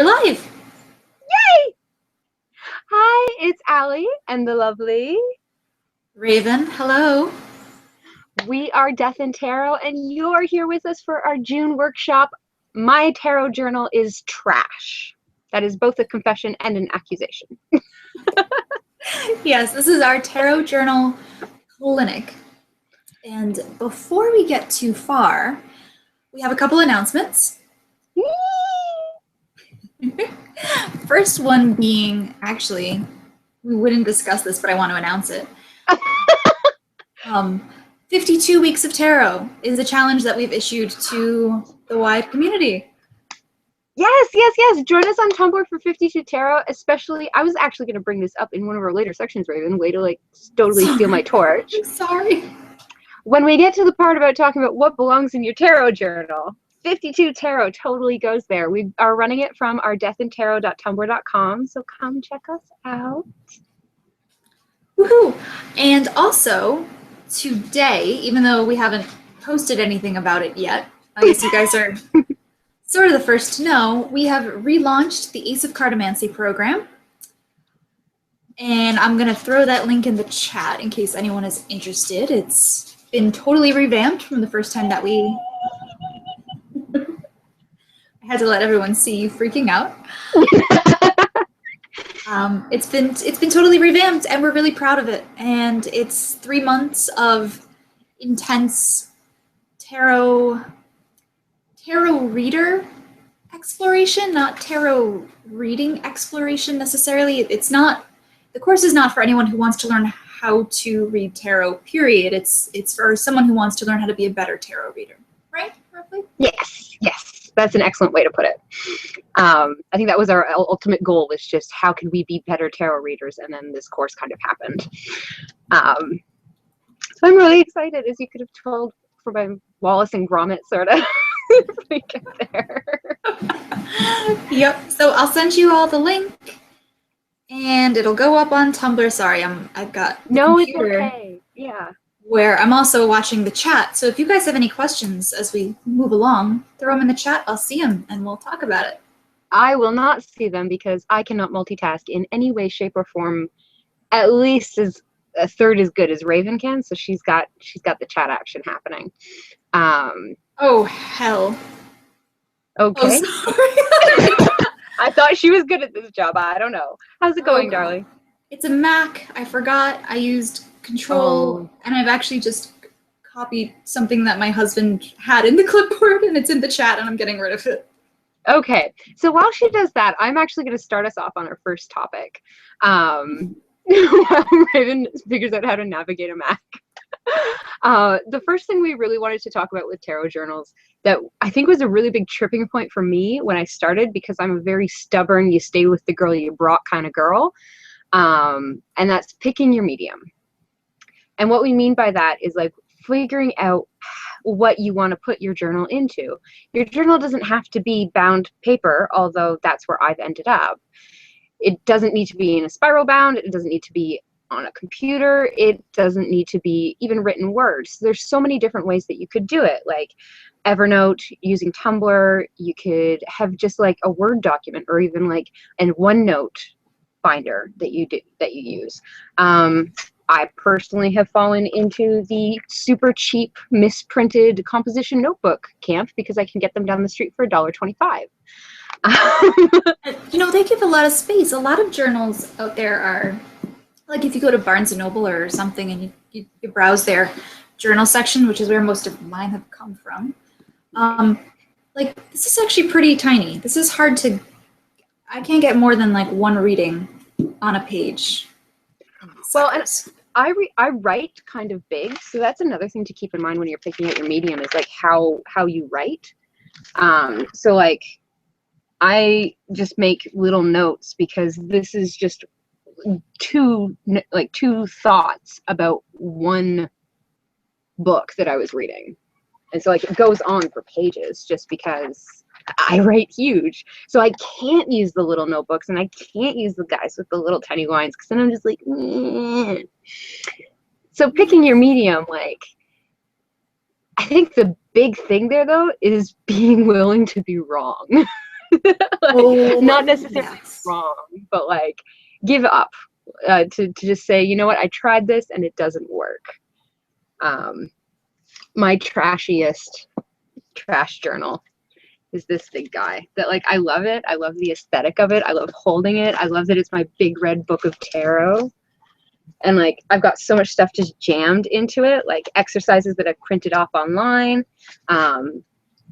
We're live. Yay! Hi, it's Allie and the lovely Raven, hello. We are Death and Tarot, and you're here with us for our June workshop. My tarot journal is trash. That is both a confession and an accusation. Yes, this is our tarot journal clinic. And before we get too far, we have a couple announcements. First one being, actually, we wouldn't discuss this, but I want to announce it. 52 Weeks of Tarot is a challenge that we've issued to the wide community. Yes. Join us on Tumblr for 52 Tarot, especially, I was actually going to bring this up in one of our later sections, Raven. Way to, totally steal my torch. I'm sorry. When we get to the part about talking about what belongs in your tarot journal, 52 Tarot totally goes there. We are running it from our deathandtarot.tumblr.com, so come check us out. Woohoo! And also, today, even though we haven't posted anything about it yet, I guess you guys are sort of the first to know, we have relaunched the Ace of Cartomancy program. And I'm going to throw that link in the chat in case anyone is interested. It's been totally revamped from the first time that we... I had to let everyone see you freaking out. It's been totally revamped, and we're really proud of it. And it's 3 months of intense tarot reader exploration, not tarot reading exploration necessarily. It's not, the course is not for anyone who wants to learn how to read tarot, period. It's for someone who wants to learn how to be a better tarot reader, right? Roughly? Yes. That's an excellent way to put it. I think that was our ultimate goal, was just how could we be better tarot readers, and then this course kind of happened. So I'm really excited, as you could have told from my Wallace and Gromit sort of we get there. Yep. So I'll send you all the link, and it'll go up on Tumblr. Sorry, I've got the computer. It's okay. Yeah. Where I'm also watching the chat. So if you guys have any questions as we move along, throw them in the chat. I'll see them, and we'll talk about it. I will not see them because I cannot multitask in any way, shape, or form, at least as a third as good as Raven can. So she's got the chat action happening. Oh hell. Okay. Oh, sorry. I thought she was good at this job. I don't know. How's it going, darling? It's a Mac. I forgot I used Control, and I've actually just copied something that my husband had in the clipboard, and it's in the chat, and I'm getting rid of it. Okay, so while she does that, I'm actually going to start us off on our first topic. While Raven figures out how to navigate a Mac. The first thing we really wanted to talk about with tarot journals that I think was a really big tripping point for me when I started, because I'm a very stubborn, you stay with the girl you brought kind of girl, and that's picking your medium. And what we mean by that is figuring out what you want to put your journal into. Your journal doesn't have to be bound paper, although that's where I've ended up. It doesn't need to be in a spiral bound. It doesn't need to be on a computer. It doesn't need to be even written words. There's so many different ways that you could do it, like Evernote, using Tumblr. You could have just a Word document, or even an OneNote binder that you use. I personally have fallen into the super cheap misprinted composition notebook camp because I can get them down the street for $1.25. They give a lot of space. A lot of journals out there are, if you go to Barnes & Noble or something and you browse their journal section, which is where most of mine have come from, this is actually pretty tiny. This is hard to, I can't get more than one reading on a page. Well, and I write kind of big, so that's another thing to keep in mind when you're picking out your medium, is how you write. So I just make little notes, because this is just two thoughts about one book that I was reading, and so it goes on for pages, just because I write huge. So I can't use the little notebooks, and I can't use the guys with the little tiny lines, because then I'm just meh. So picking your medium, I think the big thing there, though, is being willing to be wrong. Like, Oh, not necessarily yes. wrong, but like give up, to just say, you know what, I tried this and it doesn't work. My trashiest trash journal is this big guy that, like, I love it. I love the aesthetic of it. I love holding it. I love that it's my big red book of tarot. And like, I've got so much stuff just jammed into it, like exercises that I've printed off online,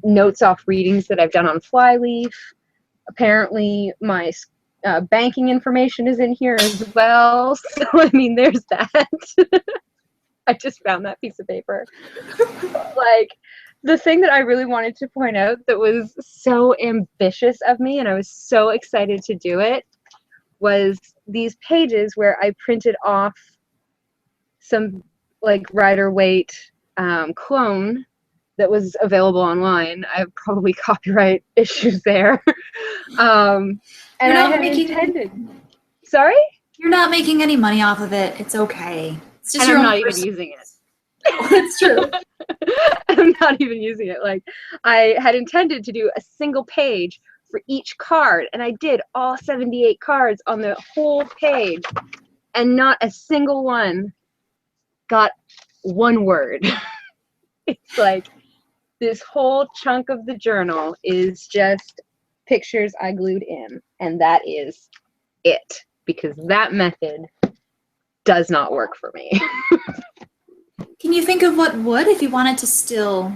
notes off readings that I've done on Flyleaf. Apparently my banking information is in here as well. So, I mean, there's that. I just found that piece of paper. Like, the thing that I really wanted to point out that was so ambitious of me, and I was so excited to do it, was these pages where I printed off some like Rider-Waite clone that was available online. I have probably copyright issues there. And You're I not had making intended. Sorry? You're not making any money off of it. It's okay. It's just And your I'm own not even personal- using it. Oh, that's true. I'm not even using it. Like, I had intended to do a single page for each card, and I did all 78 cards on the whole page, and not a single one got one word. It's like this whole chunk of the journal is just pictures I glued in, and that is it, because that method does not work for me. Can you think of what would, if you wanted to still,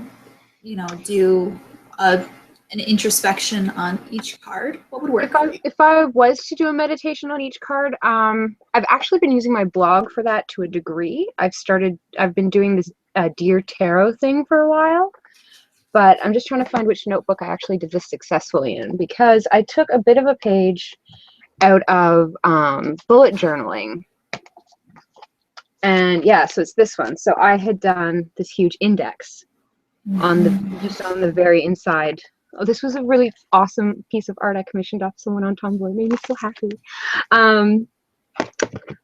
do an introspection on each card? What would work? If I was to do a meditation on each card, I've actually been using my blog for that to a degree. I've been doing this Dear Tarot thing for a while, but I'm just trying to find which notebook I actually did this successfully in, because I took a bit of a page out of bullet journaling. And yeah, so it's this one. So I had done this huge index on the very inside. Oh, this was a really awesome piece of art I commissioned off someone on Tumblr. It made me so happy.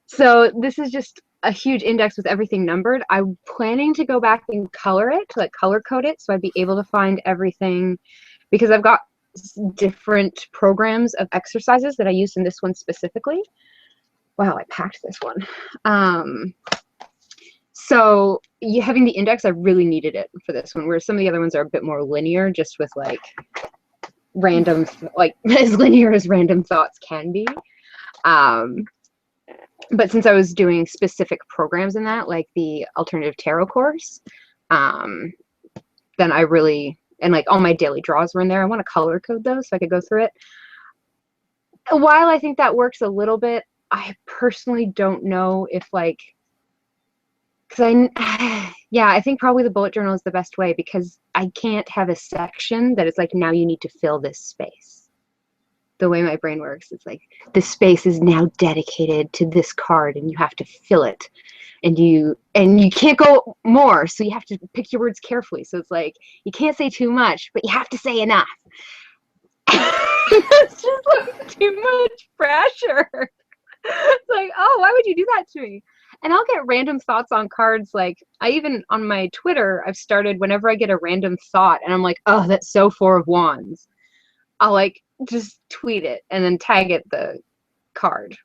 So this is just a huge index with everything numbered. I'm planning to go back and color it, like color code it, so I'd be able to find everything, because I've got different programs of exercises that I used in this one specifically. Wow, I packed this one. So having the index, I really needed it for this one, whereas some of the other ones are a bit more linear, just with like random, like as linear as random thoughts can be. But since I was doing specific programs in that, like the alternative tarot course, then I really, and like all my daily draws were in there. I want to color code those so I could go through it. While I think that works a little bit, I personally don't know if like, I think probably the bullet journal is the best way, because I can't have a section that is like, now you need to fill this space. The way my brain works, it's like, this space is now dedicated to this card and you have to fill it. And you can't go more, so you have to pick your words carefully. So it's like, you can't say too much, but you have to say enough. It's just like too much pressure. It's like, oh, why would you do that to me? And I'll get random thoughts on cards. Like, I even, on my Twitter, I've started, whenever I get a random thought and I'm like, oh, that's so Four of Wands, I'll like just tweet it and then tag it the card.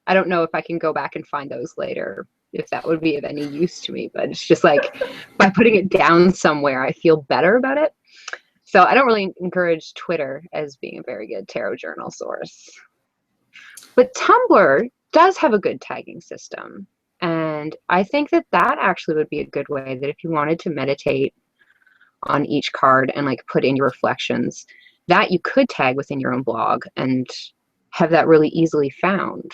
I don't know if I can go back and find those later, if that would be of any use to me, but it's just like, by putting it down somewhere, I feel better about it. So I don't really encourage Twitter as being a very good tarot journal source. But Tumblr does have a good tagging system. And I think that that actually would be a good way, that if you wanted to meditate on each card and like put in your reflections, that you could tag within your own blog and have that really easily found.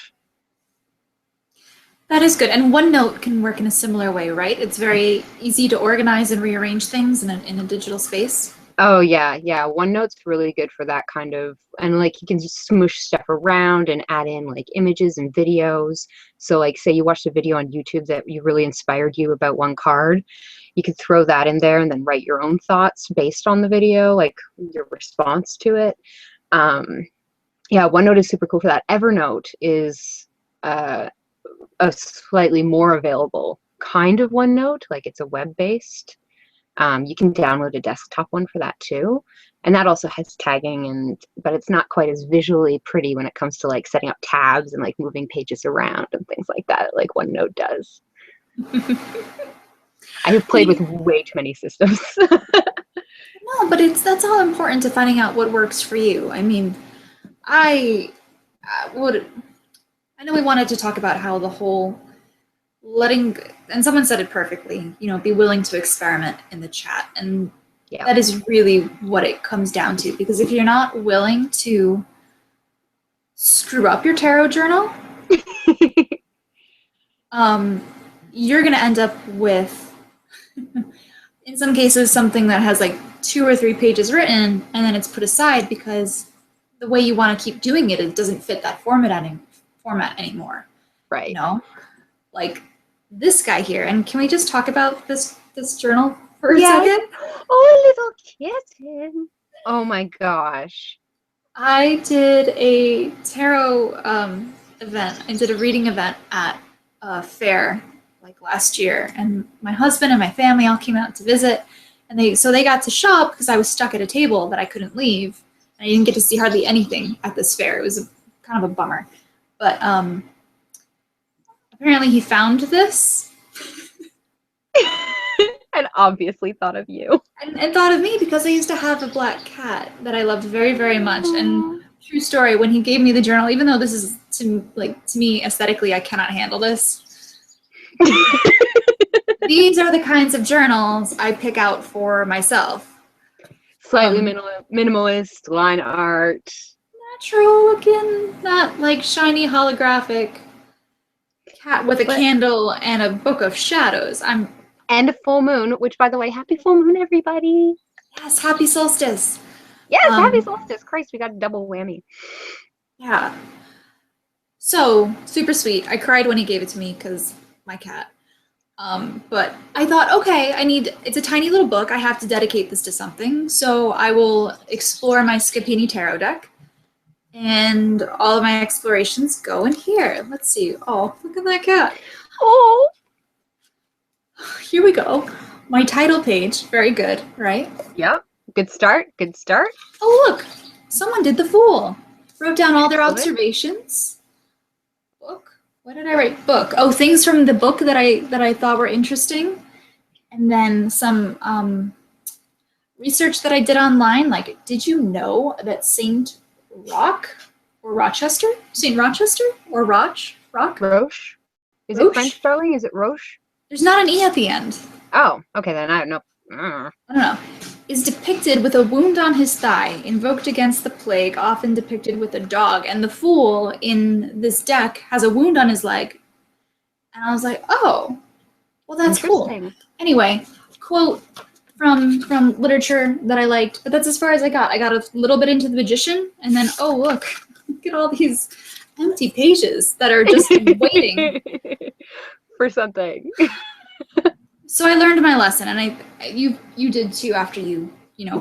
That is good. And OneNote can work in a similar way, right? It's very easy to organize and rearrange things in a digital space. Oh yeah, yeah. OneNote's really good for that kind of, and like you can just smoosh stuff around and add in like images and videos. So like, say you watched a video on YouTube that really inspired you about one card, you could throw that in there and then write your own thoughts based on the video, like your response to it. Yeah, OneNote is super cool for that. Evernote is a slightly more available kind of OneNote, like it's a web-based. You can download a desktop one for that too, And that also has tagging, but it's not quite as visually pretty when it comes to like setting up tabs and like moving pages around and things like that, like OneNote does. I have played with way too many systems. No, but that's all important to finding out what works for you. I mean, I would. I know we wanted to talk about how the whole letting, and someone said it perfectly, be willing to experiment in the chat. And Yeah. that is really what it comes down to. Because if you're not willing to screw up your tarot journal, you're going to end up with, in some cases, something that has like 2 or 3 pages written, and then it's put aside because the way you want to keep doing it, it doesn't fit that format anymore. Right. Like this guy here. And can we just talk about this journal for a second? Oh, little kitten. Oh my gosh. I did a tarot event. I did a reading event at a fair like last year, and my husband and my family all came out to visit, and they got to shop because I was stuck at a table that I couldn't leave, and I didn't get to see hardly anything at this fair. It was kind of a bummer, but apparently he found this and obviously thought of you. And thought of me because I used to have a black cat that I loved very, very much. And true story, when he gave me the journal, even though this is to me aesthetically, I cannot handle this. These are the kinds of journals I pick out for myself. Slightly minimalist, line art. Natural looking, not like shiny holographic cat with a candle and a book of shadows. And a full moon, which, by the way, happy full moon, everybody. Yes, happy solstice. Yes, happy solstice. Christ, we got a double whammy. Yeah. So, super sweet. I cried when he gave it to me because my cat. But I thought, okay, it's a tiny little book. I have to dedicate this to something. So I will explore my Scapini tarot deck. And all of my explorations go in here. Let's see. Oh, look at that cat. Oh. Here we go. My title page. Very good, right? Yep. Good start. Good start. Oh, look. Someone did the Fool. Wrote down all their observations. Book. What did I write? Book. Oh, things from the book that I thought were interesting. And then some research that I did online. Like, did you know that St. Rochester? Or Roch? Rock? Roche? Is it French, darling? Is it Roche? There's not an E at the end. Oh, okay, then I don't know. I don't know. Is depicted with a wound on his thigh, invoked against the plague, often depicted with a dog. And the Fool in this deck has a wound on his leg. And I was like, oh, well, that's cool. Anyway, quote from literature that I liked, but that's as far as I got. I got a little bit into the Magician, and then, oh, look at all these empty pages that are just waiting. For something. So I learned my lesson, and you did too after you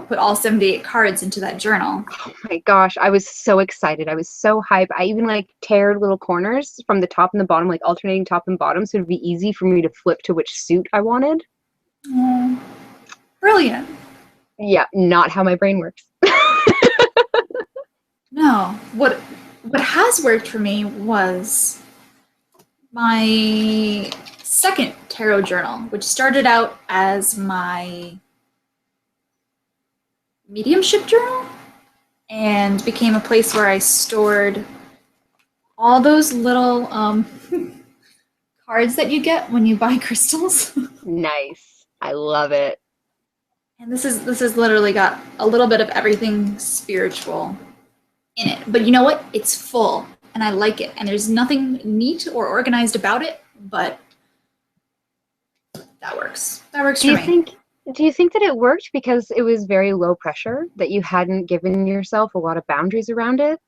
put all 78 cards into that journal. Oh my gosh, I was so excited. I was so hyped. I even teared little corners from the top and the bottom, alternating top and bottom, so it'd be easy for me to flip to which suit I wanted. Oh, brilliant. Yeah, not how my brain works. No, what has worked for me was my second tarot journal, which started out as my mediumship journal and became a place where I stored all those little cards that you get when you buy crystals. Nice. I love it. And this is literally got a little bit of everything spiritual in it. But you know what? It's full. And I like it. And there's nothing neat or organized about it, but that works. That works for me. Do you think that it worked because it was very low pressure, that you hadn't given yourself a lot of boundaries around it?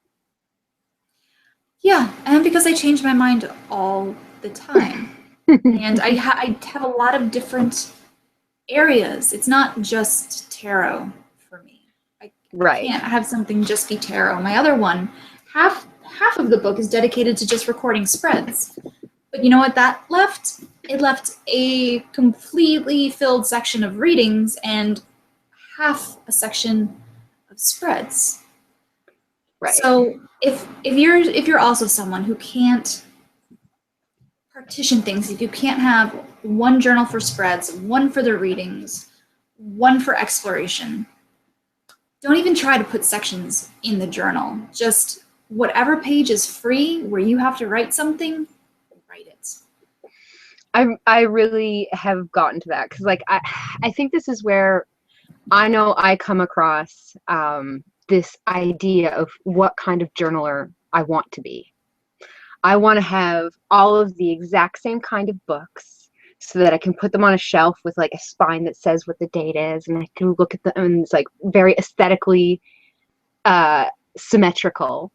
Yeah, and because I change my mind all the time. And I have a lot of different areas. It's not just tarot for me. I can't have something just be tarot. My other one, half of the book is dedicated to just recording spreads. But you know what that left? It left a completely filled section of readings and half a section spreads. Right. So if you're also someone who can't partition things, if you can't have one journal for spreads, one for the readings, one for exploration, don't even try to put sections in the journal. Just whatever page is free where you have to write something, write it. I really have gotten to that because like I think this is where I know I come across this idea of what kind of journaler I want to be. I want to have all of the exact same kind of books so that I can put them on a shelf with like a spine that says what the date is, and I can look at them and it's like very aesthetically symmetrical,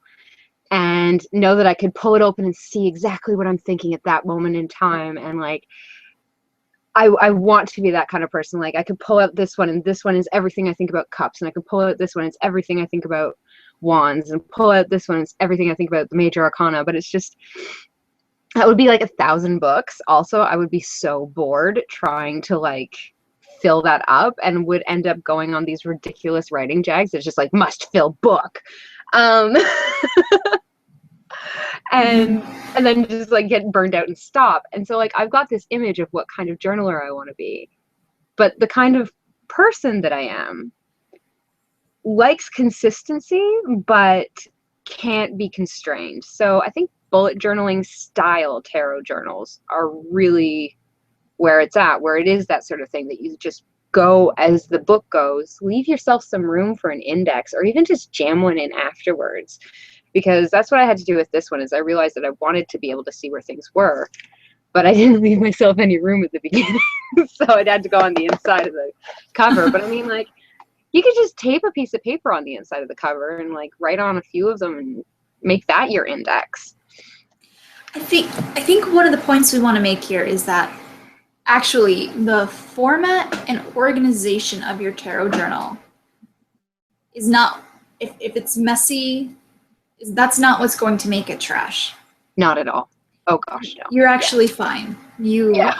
and know that I could pull it open and see exactly what I'm thinking at that moment in time. And like I want to be that kind of person. Like I could pull out this one and this one is everything I think about cups, and I could pull out this one, it's everything I think about wands, and pull out this one, it's everything I think about the major arcana. But it's just, that would be like 1,000 books. Also, I would be so bored trying to like fill that up, and would end up going on these ridiculous writing jags. It's just like must fill book. And then just like get burned out and stop. And so like I've got this image of what kind of journaler I want to be, but the kind of person that I am likes consistency but can't be constrained. So I think bullet journaling style tarot journals are really where it's at, where it is that sort of thing that you just go as the book goes. Leave yourself some room for an index, or even just jam one in afterwards. Because that's what I had to do with this one, is I realized that I wanted to be able to see where things were, but I didn't leave myself any room at the beginning. So I had to go on the inside of the cover. But I mean, like, you could just tape a piece of paper on the inside of the cover and like write on a few of them and make that your index. I think one of the points we want to make here is that actually the format and organization of your tarot journal is not, if it's messy, that's not what's going to make it trash. Not at all. Oh gosh, no. You're actually fine. Yeah.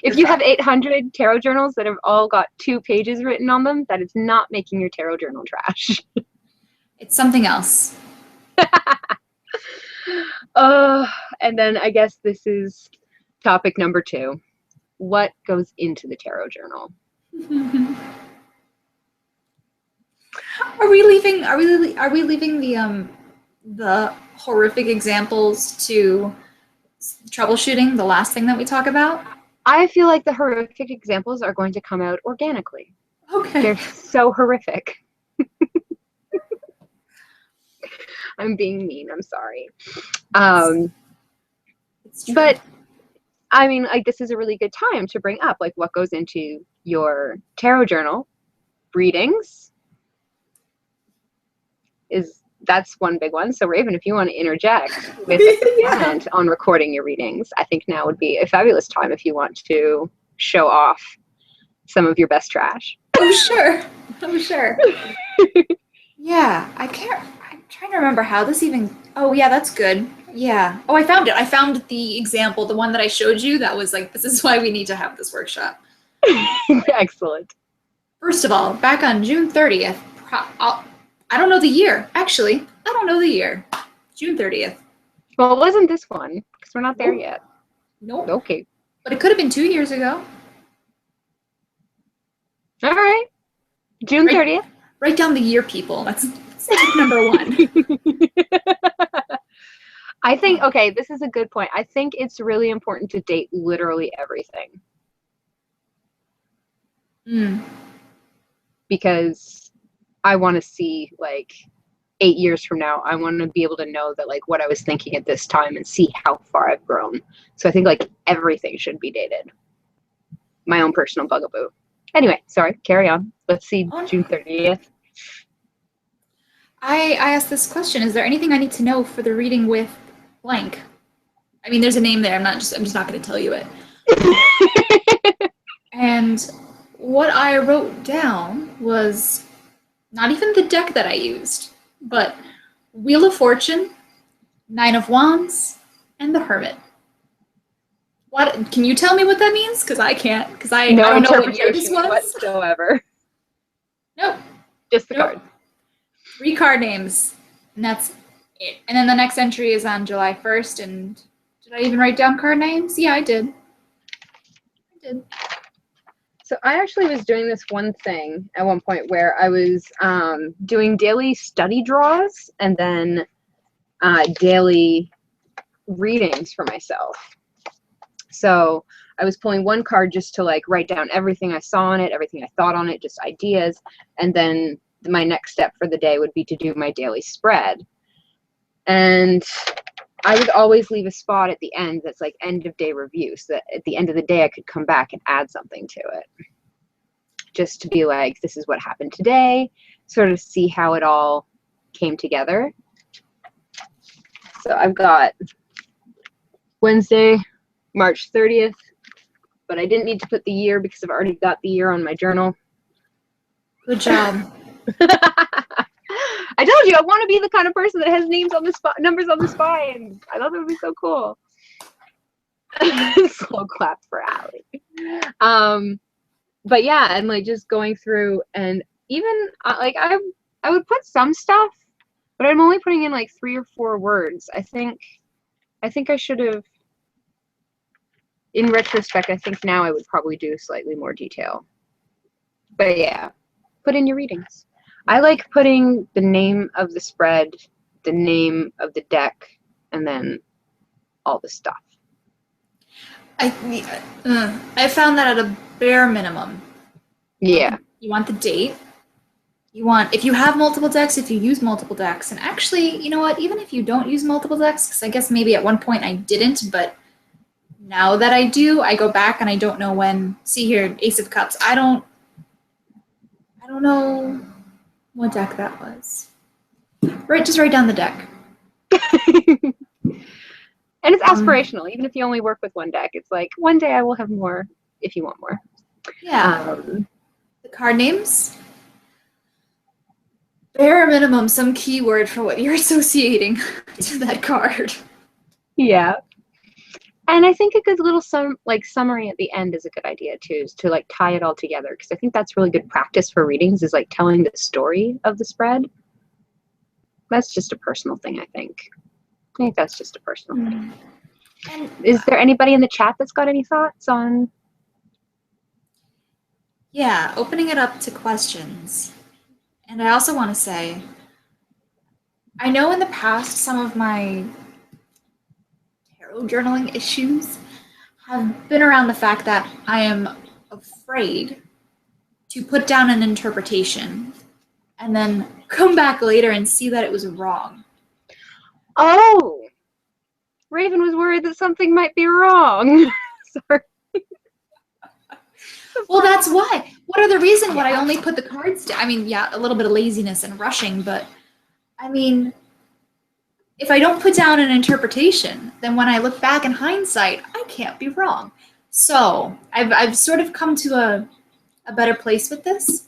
If you have 800 tarot journals that have all got 2 pages written on them, that is not making your tarot journal trash. It's something else. And then I guess this is topic number 2. What goes into the tarot journal? Are we leaving the horrific examples to troubleshooting, the last thing that we talk about? I feel like the horrific examples are going to come out organically. Okay. They're so horrific. I'm being mean, I'm sorry. But I mean, like, this is a really good time to bring up like what goes into your tarot journal. Readings, that's one big one. So Raven, if you want to interject with a comment on recording your readings, I think now would be a fabulous time if you want to show off some of your best trash. Oh sure. Yeah, I'm trying to remember how this even, oh yeah, that's good. Yeah. Oh, I found it. I found the example, the one that I showed you that was like, this is why we need to have this workshop. Excellent. First of all, back on June 30th, I don't know the year, actually. I don't know the year. June 30th. Well, it wasn't this one, because we're not there yet. Nope. Okay. But it could have been 2 years ago. All right. June 30th. Write down the year, people. That's tip number 1. I think, okay, this is a good point. I think it's really important to date literally everything. Because I want to see, like, 8 years from now, I want to be able to know that, like, what I was thinking at this time and see how far I've grown. So I think, like, everything should be dated. My own personal bugaboo. Anyway, sorry, carry on. Let's see June 30th. I asked this question, is there anything I need to know for the reading with blank? I mean, there's a name there. I'm just not going to tell you it. And what I wrote down was not even the deck that I used, but Wheel of Fortune, 9 of Wands, and the Hermit. What? Can you tell me what that means? Because I can't. Because I don't know what year this was. Whatsoever. Nope. Just the Nope. cards. 3 card names, and that's it. And then the next entry is on July 1st, and did I even write down card names? Yeah, I did. So I actually was doing this one thing at one point where I was doing daily study draws and then daily readings for myself. So I was pulling one card just to like write down everything I saw on it, everything I thought on it, just ideas. And then my next step for the day would be to do my daily spread. And I would always leave a spot at the end that's like end of day review, so that at the end of the day I could come back and add something to it. Just to be like, this is what happened today, sort of see how it all came together. So I've got Wednesday, March 30th, but I didn't need to put the year because I've already got the year on my journal. Good job. I told you I want to be the kind of person that has names on the numbers on the spine. I thought that would be so cool. Slow clap for Allie. But yeah, and like just going through, and even like I would put some stuff, but I'm only putting in like 3 or 4 words. I think I should have. In retrospect, I think now I would probably do slightly more detail. But yeah, put in your readings. I like putting the name of the spread, the name of the deck, and then all the stuff. I found that at a bare minimum. Yeah. You want the date. You want, if you have multiple decks, if you use multiple decks, and actually, you know what, even if you don't use multiple decks, because I guess maybe at one point I didn't, but now that I do, I go back and I don't know when. See here, Ace of Cups. I don't know what deck that was. Just write down the deck. And it's aspirational. Even if you only work with one deck, it's like one day I will have more if you want more. Yeah. The card names. Bare minimum, some keyword for what you're associating to that card. Yeah. And I think a good little summary at the end is a good idea too, is to like tie it all together, because I think that's really good practice for readings, is like telling the story of the spread. That's just a personal thing, I think. I think that's just a personal thing. And is there anybody in the chat that's got any thoughts on? Yeah, opening it up to questions. And I also want to say, I know in the past some of my tarot journaling issues have been around the fact that I am afraid to put down an interpretation and then come back later and see that it was wrong. Oh, Raven was worried that something might be wrong. Sorry. Well, that's why. What are the reasons why I only put the cards down? I mean, yeah, a little bit of laziness and rushing, but I mean, if I don't put down an interpretation, then when I look back in hindsight, I can't be wrong. So I've sort of come to a better place with this.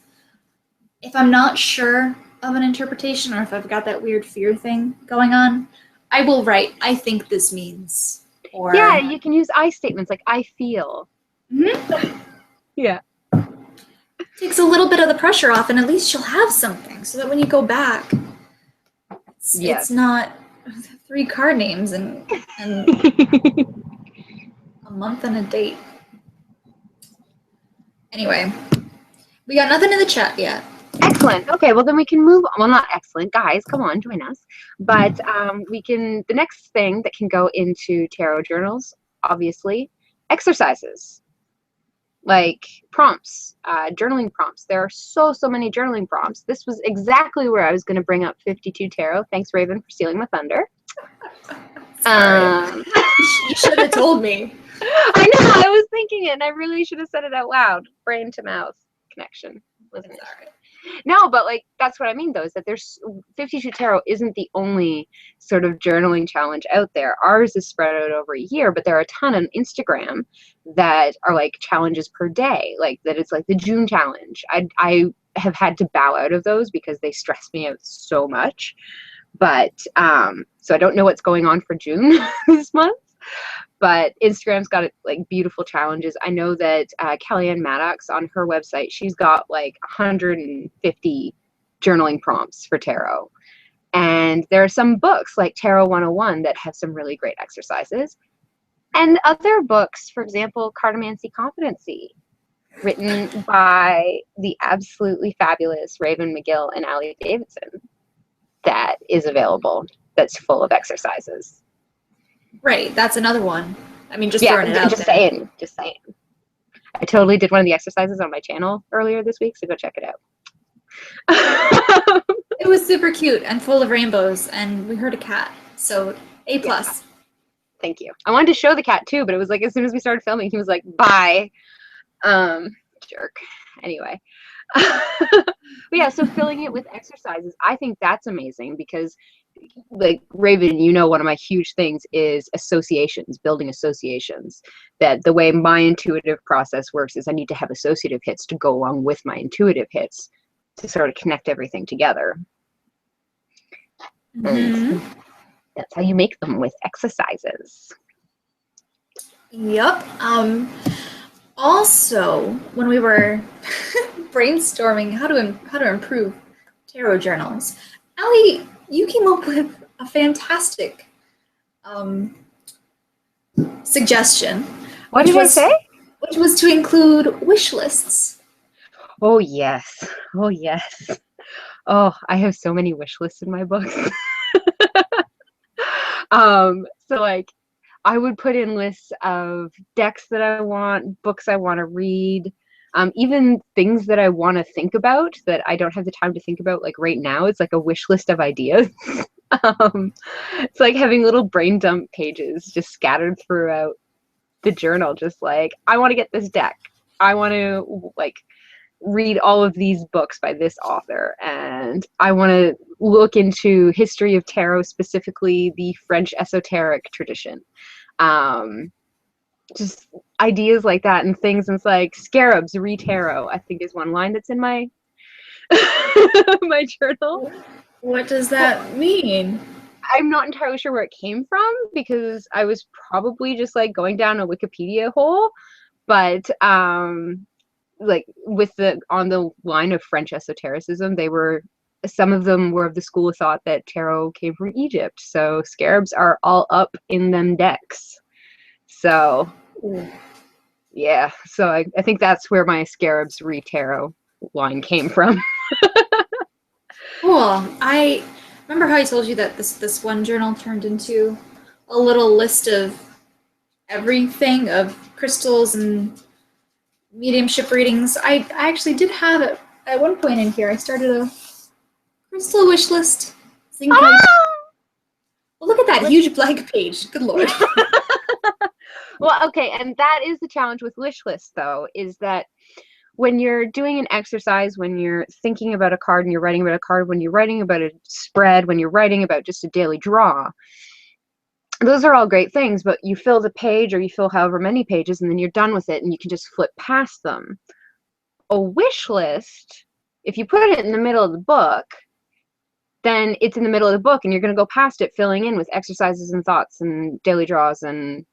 If I'm not sure of an interpretation, or if I've got that weird fear thing going on, I will write, I think this means. Or yeah, you can use I statements like I feel. Mm-hmm. Yeah. Takes a little bit of the pressure off, and at least you'll have something so that when you go back, it's not 3 card names and a month and a date. Anyway, we got nothing in the chat yet. Excellent. Okay, well then we can move on. Well, not excellent, guys. Come on, join us. But we can. The next thing that can go into tarot journals, obviously, exercises, like prompts, journaling prompts. There are so many journaling prompts. This was exactly where I was going to bring up 52 tarot. Thanks, Raven, for stealing my thunder. You should have told me. I know. I was thinking it, and I really should have said it out loud. Brain to mouth connection. Wasn't it? Sorry. No, but like that's what I mean though, is that there's 52 tarot isn't the only sort of journaling challenge out there. Ours is spread out over a year, but there are a ton on Instagram that are like challenges per day, like that it's like the June challenge. I have had to bow out of those because they stress me out so much. But so I don't know what's going on for June this month. But Instagram's got like beautiful challenges. I know that Kellyanne Maddox on her website, she's got like 150 journaling prompts for tarot. And there are some books like Tarot 101 that have some really great exercises. And other books, for example, Cartomancy Competency, written by the absolutely fabulous Raven McGill and Allie Davidson, that is available, that's full of exercises. Right, that's another one. I mean, just throwing it out just there. Just saying. I totally did one of the exercises on my channel earlier this week, so go check it out. It was super cute and full of rainbows, and we heard a cat, so A+. Yeah. Thank you. I wanted to show the cat too, but it was like as soon as we started filming, he was like, bye. Jerk. Anyway. But yeah, so filling it with exercises, I think that's amazing because, like, Raven, you know, one of my huge things is associations, building associations. That the way my intuitive process works is I need to have associative hits to go along with my intuitive hits to sort of connect everything together. And that's how you make them, with exercises. Yep. Also, when we were brainstorming how to improve tarot journals, Allie, you came up with a fantastic suggestion. What did I say? Which was to include wish lists. Oh yes. Oh yes. Oh, I have so many wish lists in my books. So like I would put in lists of decks that I want, books I want to read, even things that I want to think about that I don't have the time to think about like right now. It's like a wish list of ideas. It's like having little brain dump pages just scattered throughout the journal, just like, I want to get this deck. I want to like read all of these books by this author, and I want to look into history of tarot, specifically the French esoteric tradition. Just ideas like that and things. And it's like scarabs re-tarot, I think, is one line that's in my my journal. What does that mean? I'm not entirely sure where it came from, because I was probably just like going down a Wikipedia hole, but like with the on the line of French esotericism, some of them were of the school of thought that tarot came from Egypt, so scarabs are all up in them decks. So yeah, so I think that's where my scarabs re-tarot line came from. Cool. I remember how I told you that this one journal turned into a little list of everything, of crystals and mediumship readings. I actually did have it at one point in here. I started a crystal wish list. Well, look at that huge blank page. Good Lord. Well, okay, and that is the challenge with wish lists, though, is that when you're doing an exercise, when you're thinking about a card and you're writing about a card, when you're writing about a spread, when you're writing about just a daily draw, those are all great things, but you fill the page or you fill however many pages and then you're done with it and you can just flip past them. A wish list, if you put it in the middle of the book, then it's in the middle of the book and you're going to go past it filling in with exercises and thoughts and daily draws and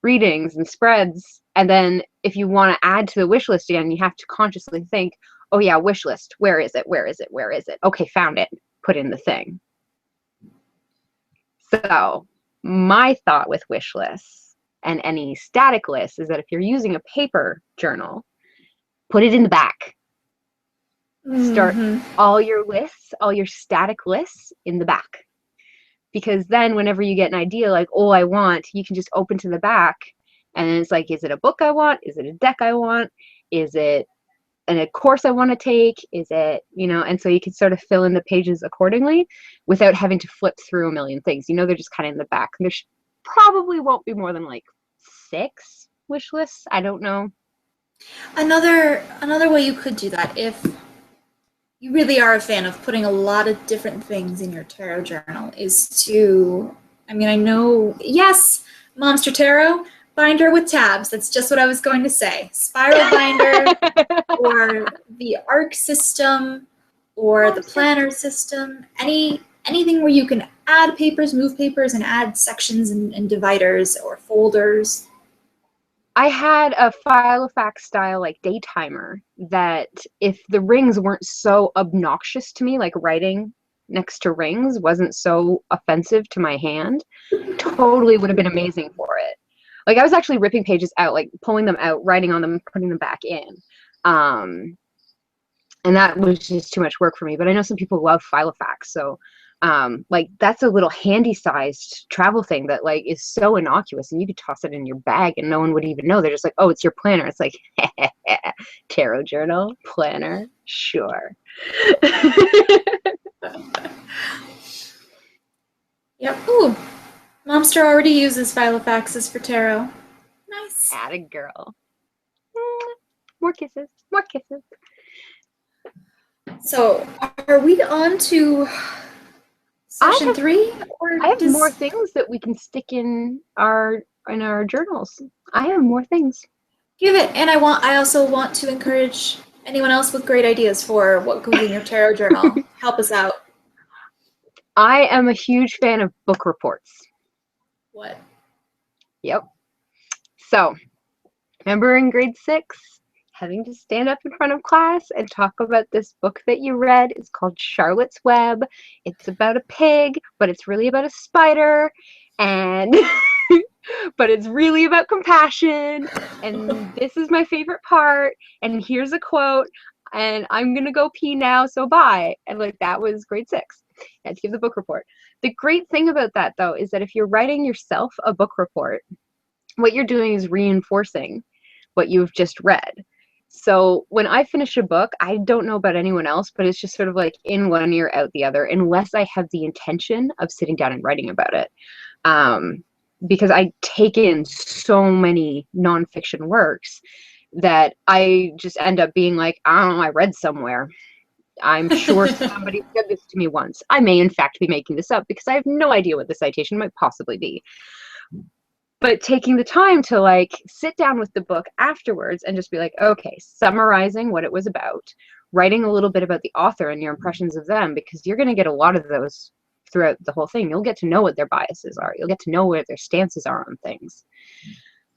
readings and spreads. And then if you want to add to the wish list again, you have to consciously think, oh yeah, wish list, where is it? Where is it? Where is it? Okay, found it. Put in the thing. So my thought with wish lists and any static lists is that if you're using a paper journal, put it in the back. Start all your lists, all your static lists in the back. Because then whenever you get an idea like, oh, I want, you can just open to the back and then it's like, is it a book I want? Is it a deck I want? Is it a course I want to take? Is it, you know, and so you can sort of fill in the pages accordingly without having to flip through a million things. You know, they're just kind of in the back. There probably won't be more than like 6 wish lists. I don't know. Another way you could do that, if you really are a fan of putting a lot of different things in your tarot journal, is to, I mean, I know, yes, Monster Tarot, binder with tabs. That's just what I was going to say. Spiral binder, or the ARC system, or the planner system. Anything where you can add papers, move papers, and add sections and dividers or folders. I had a Filofax style like daytimer that if the rings weren't so obnoxious to me, like writing next to rings wasn't so offensive to my hand, totally would have been amazing for it. Like I was actually ripping pages out, like pulling them out, writing on them, putting them back in. And that was just too much work for me. But I know some people love Filofax, so like that's a little handy sized travel thing that like is so innocuous, and you could toss it in your bag and no one would even know. They're just like, oh, it's your planner. It's like tarot journal planner, sure. Yep. Ooh, Momster already uses Filofaxes for tarot. Nice. Atta girl. More kisses. More kisses. So, are we on to session 3? Or I have more things that we can stick in our journals. I have more things. Give it, and I also want to encourage anyone else with great ideas for what goes in your tarot journal. Help us out. I am a huge fan of book reports. What? Yep. So, remember in grade 6, having to stand up in front of class and talk about this book that you read? It's called Charlotte's Web. It's about a pig, but it's really about a spider, and but it's really about compassion, and this is my favorite part, and here's a quote, and I'm gonna go pee now, so bye. And like that was grade 6. I had to give the book report. The great thing about that though is that if you're writing yourself a book report, what you're doing is reinforcing what you've just read. So when I finish a book, I don't know about anyone else, but it's just sort of like in one ear, out the other, unless I have the intention of sitting down and writing about it. Because I take in so many nonfiction works that I just end up being like, I don't know, I read somewhere. I'm sure somebody said this to me once. I may in fact be making this up because I have no idea what the citation might possibly be. But taking the time to like sit down with the book afterwards and just be like, okay, summarizing what it was about, writing a little bit about the author and your impressions of them, because you're going to get a lot of those throughout the whole thing. You'll get to know what their biases are. You'll get to know where their stances are on things.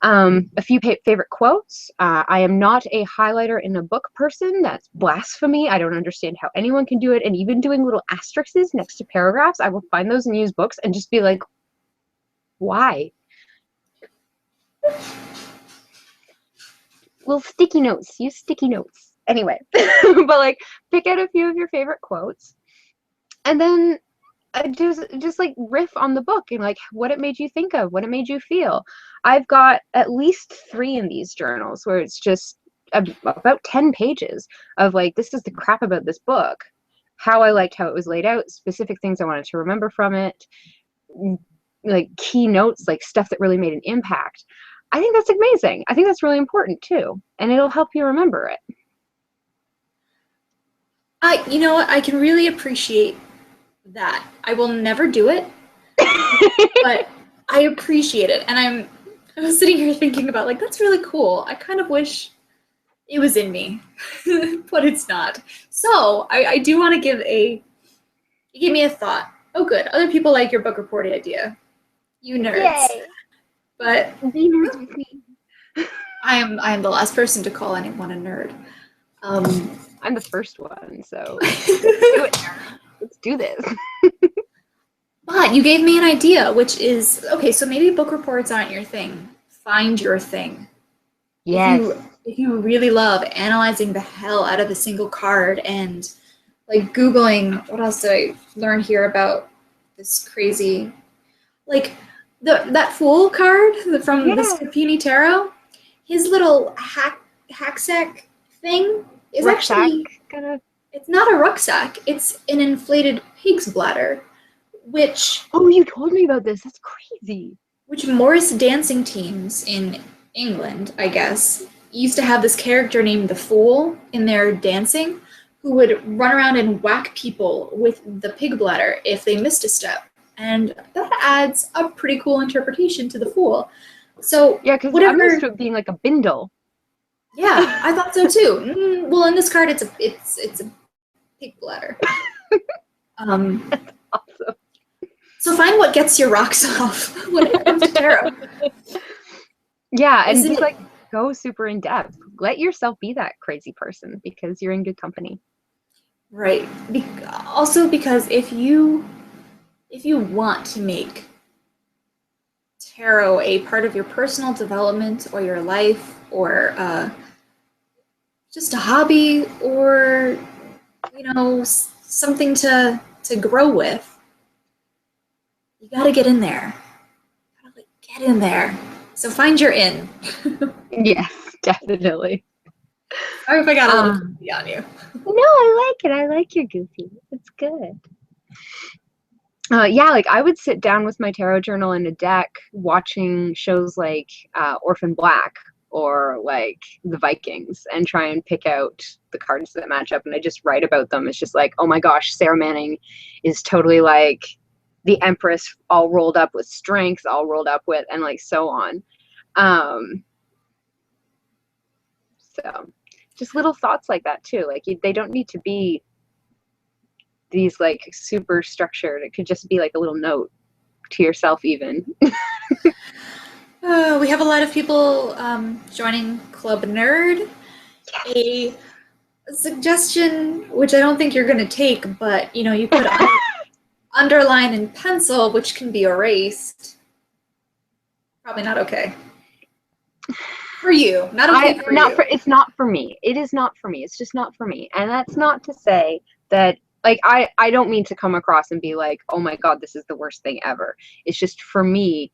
A few favorite quotes. I am not a highlighter in a book person. That's blasphemy. I don't understand how anyone can do it. And even doing little asterisks next to paragraphs, I will find those in used books and just be like, why? Little sticky notes. Use sticky notes. Anyway, but like pick out a few of your favorite quotes, and then just like riff on the book and like what it made you think of, what it made you feel. I've got at least 3 in these journals where it's just about 10 pages of like, this is the crap about this book, how I liked how it was laid out, specific things I wanted to remember from it, like key notes, like stuff that really made an impact. I think that's amazing. I think that's really important too, and it'll help you remember it. You know what? I can really appreciate that. I will never do it, but I appreciate it. And I was sitting here thinking about like, that's really cool. I kind of wish it was in me, but it's not. So I do want to give me a thought. Oh, good. Other people like your book report idea. You nerds. Yay. But be nerds with me. I am the last person to call anyone a nerd. I'm the first one, so let's do it, nerd. Let's do this. But you gave me an idea, which is, okay, so maybe book reports aren't your thing. Find your thing. Yes. If you really love analyzing the hell out of a single card and like Googling, what else did I learn here about this crazy, like that Fool card from the Scapini Tarot, his little hacksack thing is rucksack, actually, it's not a rucksack, it's an inflated pig's bladder. Which, oh, you told me about this. That's crazy. Which Morris dancing teams in England, I guess, used to have this character named the Fool in their dancing who would run around and whack people with the pig bladder if they missed a step. And that adds a pretty cool interpretation to the Fool. So yeah, because I'm used to it being like a bindle. Yeah, I thought so too. Well, in this card, it's a pig bladder. That's awesome. So find what gets your rocks off when it comes to tarot. Yeah, and just like go super in depth. Let yourself be that crazy person because you're in good company. Right. Also because if you want to make tarot a part of your personal development or your life or just a hobby or something to grow with, you got to get in there. You gotta, get in there. So find your in. Yes, definitely. Sorry if I got a little goofy on you. No, I like it. I like your goofy. It's good. Yeah, like I would sit down with my tarot journal and a deck watching shows like Orphan Black or like the Vikings and try and pick out the cards that match up, and I just write about them. It's just like, oh my gosh, Sarah Manning is totally like the Empress all rolled up with strength, all rolled up with, and like so on. So just little thoughts like that too. Like they don't need to be these like super structured. It could just be like a little note to yourself even. We have a lot of people joining Club Nerd. A suggestion, which I don't think you're going to take, but you could underline in pencil, which can be erased. Probably not okay. For you, not okay for you. It's not for me. It is not for me. It's just not for me. And that's not to say that, like, I don't mean to come across and be like, oh my God, this is the worst thing ever. It's just for me,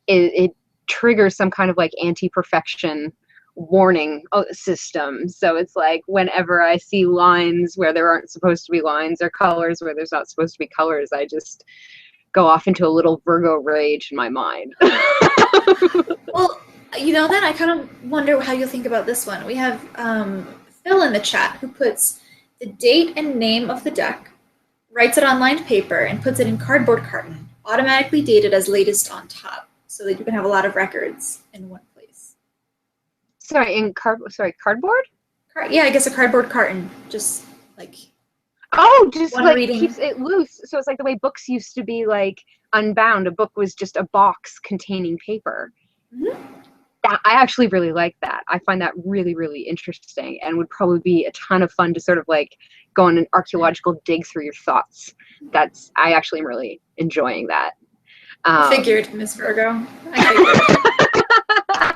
it triggers some kind of like anti-perfection warning system. So it's like whenever I see lines where there aren't supposed to be lines or colors where there's not supposed to be colors, I just go off into a little Virgo rage in my mind. Well, then I kind of wonder how you'll think about this one. We have Phil in the chat who puts the date and name of the deck, writes it on lined paper, and puts it in cardboard carton, automatically dated as latest on top, so that you can have a lot of records in one place. Cardboard? Yeah, I guess a cardboard carton, just like. Oh, just like reading. Keeps it loose. So it's like the way books used to be like unbound. A book was just a box containing paper. Mm-hmm. I actually really like that. I find that really, really interesting and would probably be a ton of fun to sort of like go on an archaeological dig through your thoughts. I actually am really enjoying that. I figured, Miss Virgo. I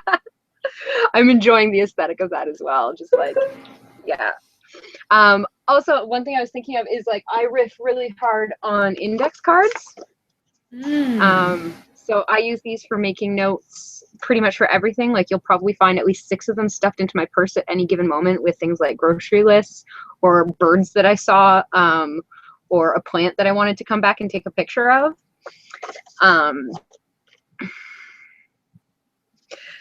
figured. I'm enjoying the aesthetic of that as well. Just like, yeah. Also, one thing I was thinking of is like I riff really hard on index cards. So I use these for making notes pretty much for everything. Like you'll probably find at least 6 of them stuffed into my purse at any given moment with things like grocery lists or birds that I saw or a plant that I wanted to come back and take a picture of.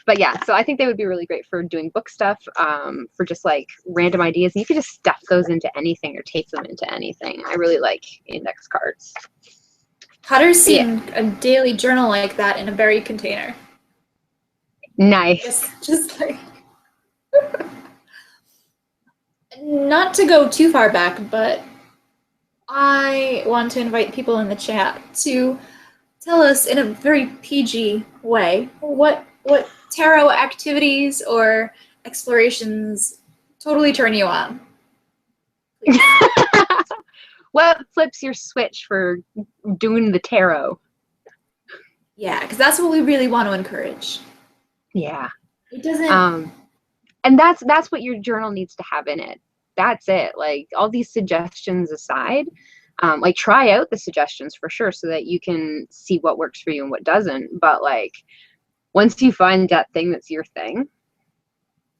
But yeah, so I think they would be really great for doing book stuff, for just like random ideas. And you could just stuff those into anything or tape them into anything. I really like index cards. Potter's seen a daily journal like that in a berry container. Nice. Just like, not to go too far back, but I want to invite people in the chat to tell us in a very PG way what tarot activities or explorations totally turn you on. What flips your switch for doing the tarot? Yeah, because that's what we really want to encourage. Yeah. It doesn't. And that's what your journal needs to have in it. That's it. Like all these suggestions aside, like try out the suggestions for sure so that you can see what works for you and what doesn't. But like once you find that thing that's your thing,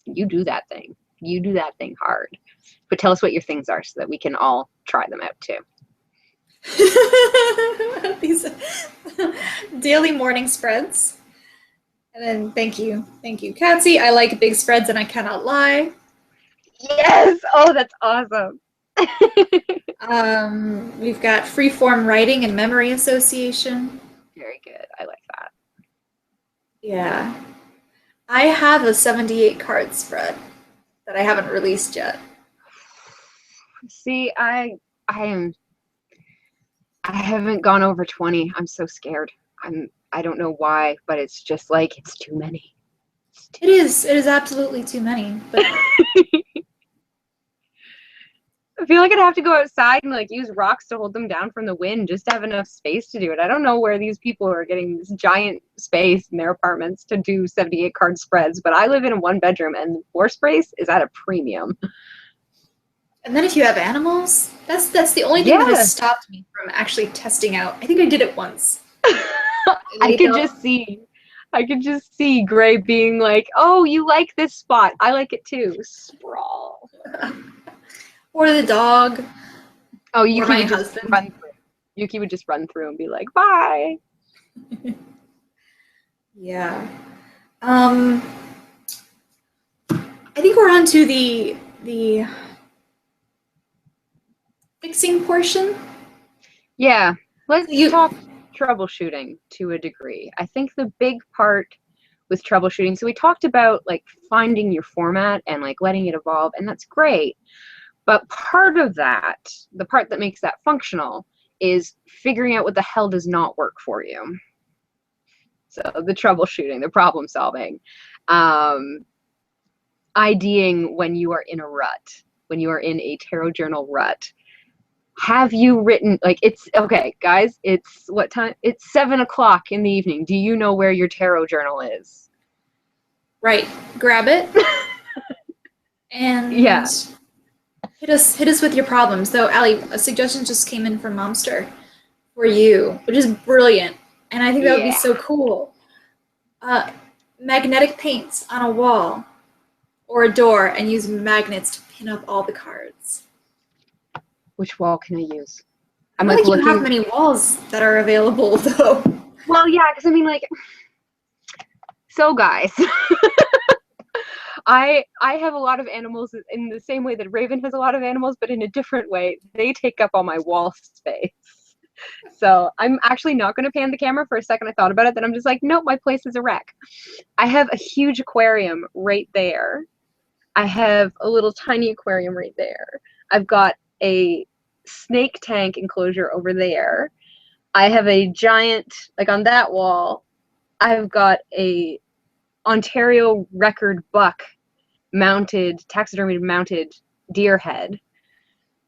you do that thing. You do that thing hard. But tell us what your things are so that we can all try them out too. These daily morning spreads. And then thank you, Katsy. I like big spreads and I cannot lie. Yes. Oh, that's awesome. We've got freeform writing and memory association. Very good. I like that. Yeah. I have a 78 card spread that I haven't released yet. See, I haven't gone over 20. I'm so scared. I don't know why, but it's just like it's too many. It is absolutely too many, but I feel like I'd have to go outside and like use rocks to hold them down from the wind just to have enough space to do it. I don't know where these people are getting this giant space in their apartments to do 78 card spreads, but I live in a 1-bedroom and floor space is at a premium. and then if you have animals, that's the only thing that has stopped me from actually testing out. I think I did it once. I could just see Gray being like, "Oh, you like this spot? I like it too." Sprawl. Or the dog. Oh, Yuki or my would just husband. run through. Yuki would just run through and be like, "Bye." Yeah. I think we're on to the fixing portion. Yeah, let's talk troubleshooting to a degree. I think the big part with troubleshooting, so we talked about like finding your format and like letting it evolve, and that's great. But part of that, the part that makes that functional, is figuring out what the hell does not work for you. So the troubleshooting, the problem solving, IDing when you are in a rut, when you are in a tarot journal rut. Have you written, like, it's, okay, guys, it's what time? It's 7 o'clock in the evening. Do you know where your tarot journal is? Right. Grab it. And yeah. Hit us with your problems. Though, Allie, a suggestion just came in from Momster for you, which is brilliant. And I think that would be so cool. Magnetic paints on a wall or a door and use magnets to pin up all the cards. Which wall can I use? I'm like you have many walls that are available, though. Well, yeah, because I mean, like, so guys, I have a lot of animals in the same way that Raven has a lot of animals, but in a different way. They take up all my wall space. So I'm actually not going to pan the camera. For a second I thought about it, then I'm just like, nope, my place is a wreck. I have a huge aquarium right there. I have a little tiny aquarium right there. I've got a snake tank enclosure over there. I have a giant, like on that wall, I've got a Ontario record buck mounted, taxidermy mounted deer head.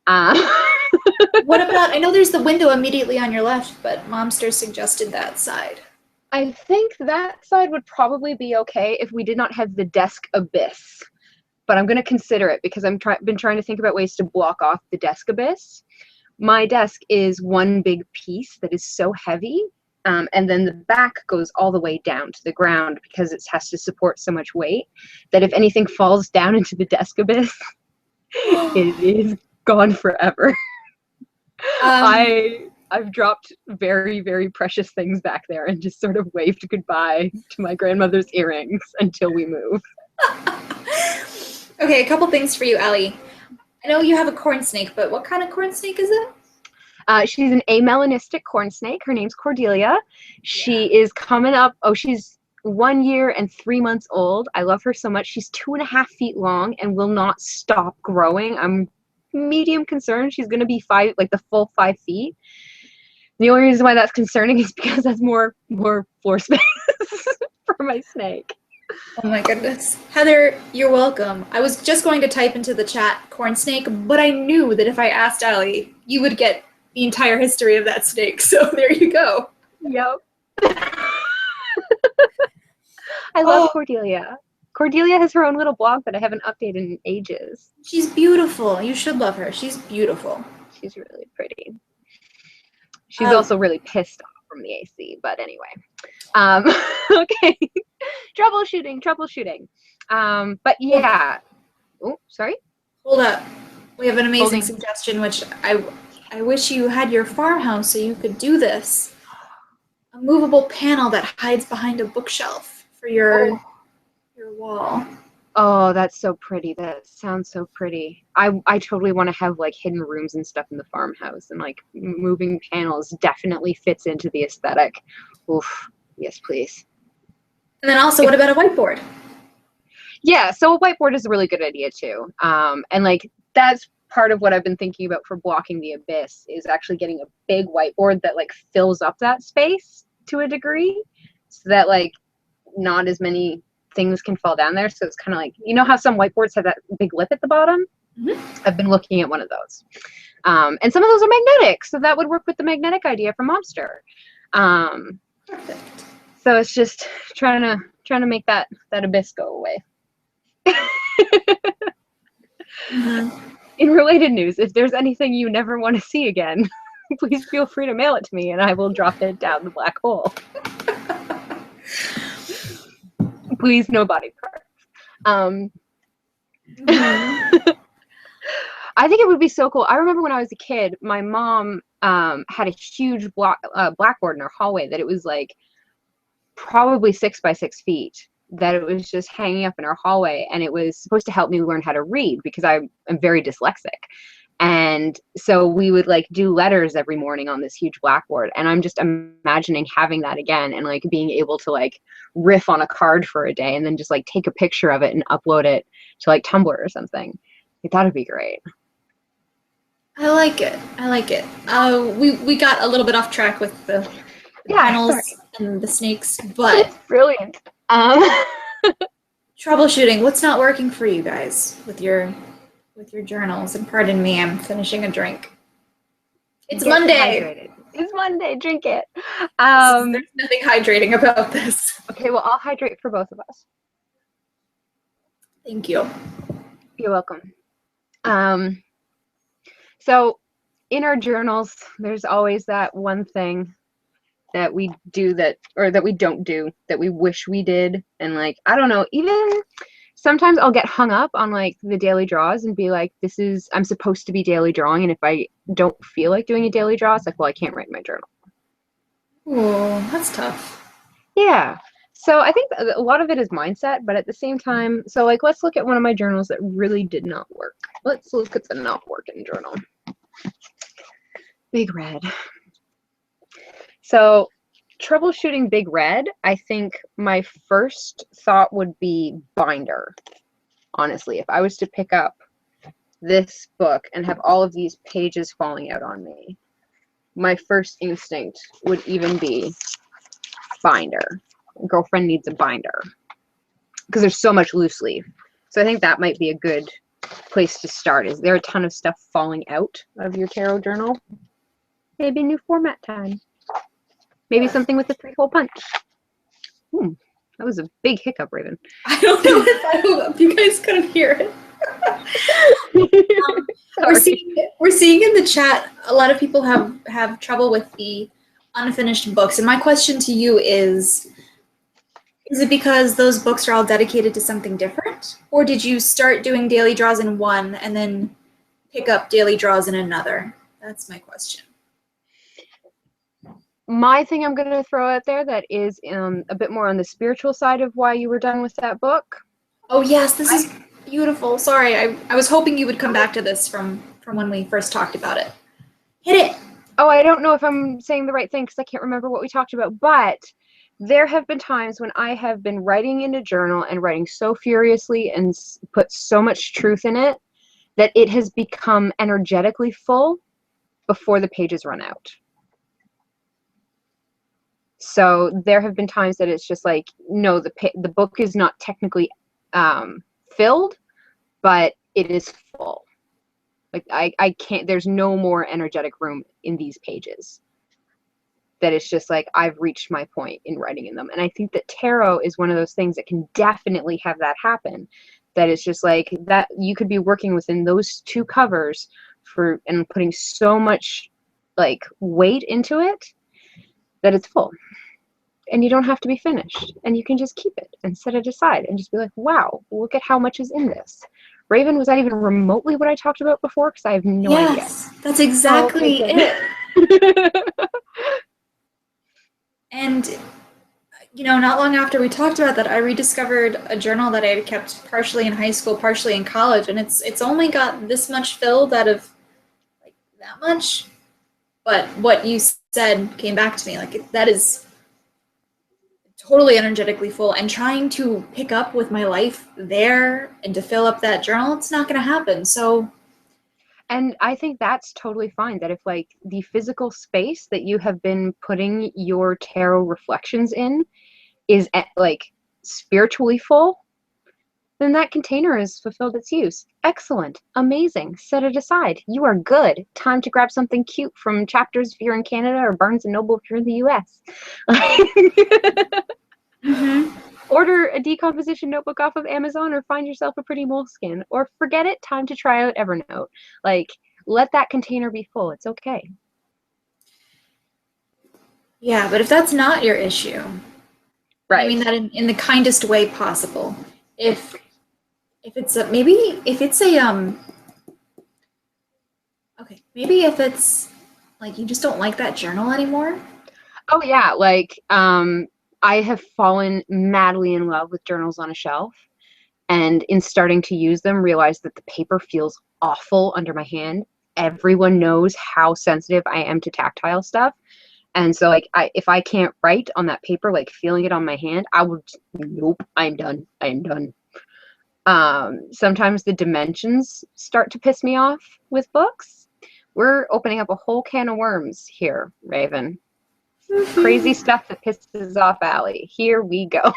What about, I know there's the window immediately on your left, but Momster suggested that side. I think that side would probably be okay if we did not have the desk abyss. But I'm going to consider it because I've been trying to think about ways to block off the desk abyss. My desk is one big piece that is so heavy, and then the back goes all the way down to the ground because it has to support so much weight that if anything falls down into the desk abyss, it is gone forever. I've dropped very, very precious things back there and just sort of waved goodbye to my grandmother's earrings until we move. Okay, a couple things for you, Allie. I know you have a corn snake, but what kind of corn snake is it? She's an amelanistic corn snake. Her name's Cordelia. She is coming up. Oh, she's 1 year and 3 months old. I love her so much. She's 2.5 feet long and will not stop growing. I'm medium concerned she's going to be 5, like the full 5 feet. The only reason why that's concerning is because that's more floor space for my snake. Oh my goodness. Heather, you're welcome. I was just going to type into the chat corn snake, but I knew that if I asked Allie, you would get the entire history of that snake. So there you go. Yep. I love Cordelia. Cordelia has her own little blog that I haven't updated in ages. She's beautiful. You should love her. She's beautiful. She's really pretty. She's also really pissed off from the AC, but anyway. Okay. Troubleshooting. But yeah. Oh, sorry. Hold up. We have an amazing suggestion, which I wish you had your farmhouse so you could do this. A movable panel that hides behind a bookshelf for your wall. Oh, that's so pretty. That sounds so pretty. I totally want to have like hidden rooms and stuff in the farmhouse, and like moving panels definitely fits into the aesthetic. Oof. Yes, please. And then also, what about a whiteboard? Yeah, so a whiteboard is a really good idea too. And like that's part of what I've been thinking about for blocking the abyss is actually getting a big whiteboard that like fills up that space to a degree so that like not as many things can fall down there. So it's kind of like, you know how some whiteboards have that big lip at the bottom? I've been looking at one of those. And some of those are magnetic, so that would work with the magnetic idea from Monster. Perfect. So it's just trying to make that abyss go away. In related news, if there's anything you never want to see again, please feel free to mail it to me and I will drop it down the black hole. Please, no body parts. I think it would be so cool. I remember when I was a kid, my mom had a huge blackboard in her hallway that it was like probably 6 by 6 feet, that it was just hanging up in our hallway, and it was supposed to help me learn how to read because I am very dyslexic. And so we would like do letters every morning on this huge blackboard, and I'm just imagining having that again and like being able to like riff on a card for a day and then just like take a picture of it and upload it to like Tumblr or something. Like, that would be great. I like it. We got a little bit off track with the panels and the snakes, but brilliant. Troubleshooting. What's not working for you guys with your journals? And pardon me, I'm finishing a drink. It's Monday. Hydrated. It's Monday. Drink it. There's nothing hydrating about this. Okay, well, I'll hydrate for both of us. Thank you. You're welcome. So in our journals, there's always that one thing that we do or that we don't do, that we wish we did. And like, I don't know, even sometimes I'll get hung up on like the daily draws and be like, I'm supposed to be daily drawing. And if I don't feel like doing a daily draw, it's like, well, I can't write my journal. Oh, that's tough. Yeah. So I think a lot of it is mindset, but at the same time, so like, let's look at one of my journals that really did not work. Let's look at the not working journal. Big Red. So troubleshooting Big Red, I think my first thought would be binder. Honestly, if I was to pick up this book and have all of these pages falling out on me, my first instinct would even be binder. Girlfriend needs a binder because there's so much loose leaf. So I think that might be a good place to start. Is there a ton of stuff falling out of your tarot journal? Maybe new format time. Maybe something with a 3-hole punch. That was a big hiccup, Raven. I don't know if you guys couldn't hear it. We're seeing in the chat a lot of people have trouble with the unfinished books, and my question to you is it because those books are all dedicated to something different, or did you start doing daily draws in one and then pick up daily draws in another? That's my question. My thing I'm going to throw out there that is a bit more on the spiritual side of why you were done with that book. Oh yes, this is beautiful. Sorry, I was hoping you would come back to this from when we first talked about it. Hit it. Oh, I don't know if I'm saying the right thing because I can't remember what we talked about, but there have been times when I have been writing in a journal and writing so furiously and put so much truth in it that it has become energetically full before the pages run out. So there have been times that it's just like, no, the book is not technically filled, but it is full. Like I can't, there's no more energetic room in these pages. That it's just like, I've reached my point in writing in them. And I think that tarot is one of those things that can definitely have that happen. That it's just like that you could be working within those 2 covers and putting so much like weight into it that it's full. And you don't have to be finished. And you can just keep it and set it aside and just be like, wow, look at how much is in this. Raven, was that even remotely what I talked about before? Because I have no idea. Yes, that's exactly it. And, you know, not long after we talked about that, I rediscovered a journal that I had kept partially in high school, partially in college. And it's only got this much filled out of like that much. But what you said came back to me. Like, that is totally energetically full, and trying to pick up with my life there and to fill up that journal, it's not going to happen. So, and I think that's totally fine. That if like the physical space that you have been putting your tarot reflections in is at, like spiritually full, then that container has fulfilled its use. Excellent. Amazing. Set it aside. You are good. Time to grab something cute from Chapters if you're in Canada, or Barnes & Noble if you're in the US. Mm-hmm. Order a decomposition notebook off of Amazon, or find yourself a pretty moleskin. Or forget it. Time to try out Evernote. Like, let that container be full. It's okay. Yeah, but if that's not your issue, Right. I mean that in the kindest way possible. If it's a maybe if it's a okay, maybe if it's like you just don't like that journal anymore. Oh yeah, like I have fallen madly in love with journals on a shelf, and in starting to use them, realized that the paper feels awful under my hand. Everyone knows how sensitive I am to tactile stuff. And so like if I can't write on that paper, like feeling it on my hand, I would, nope, I'm done. I am done. Sometimes the dimensions start to piss me off with books. We're opening up a whole can of worms here, Raven. Crazy stuff that pisses off Allie. Here we go.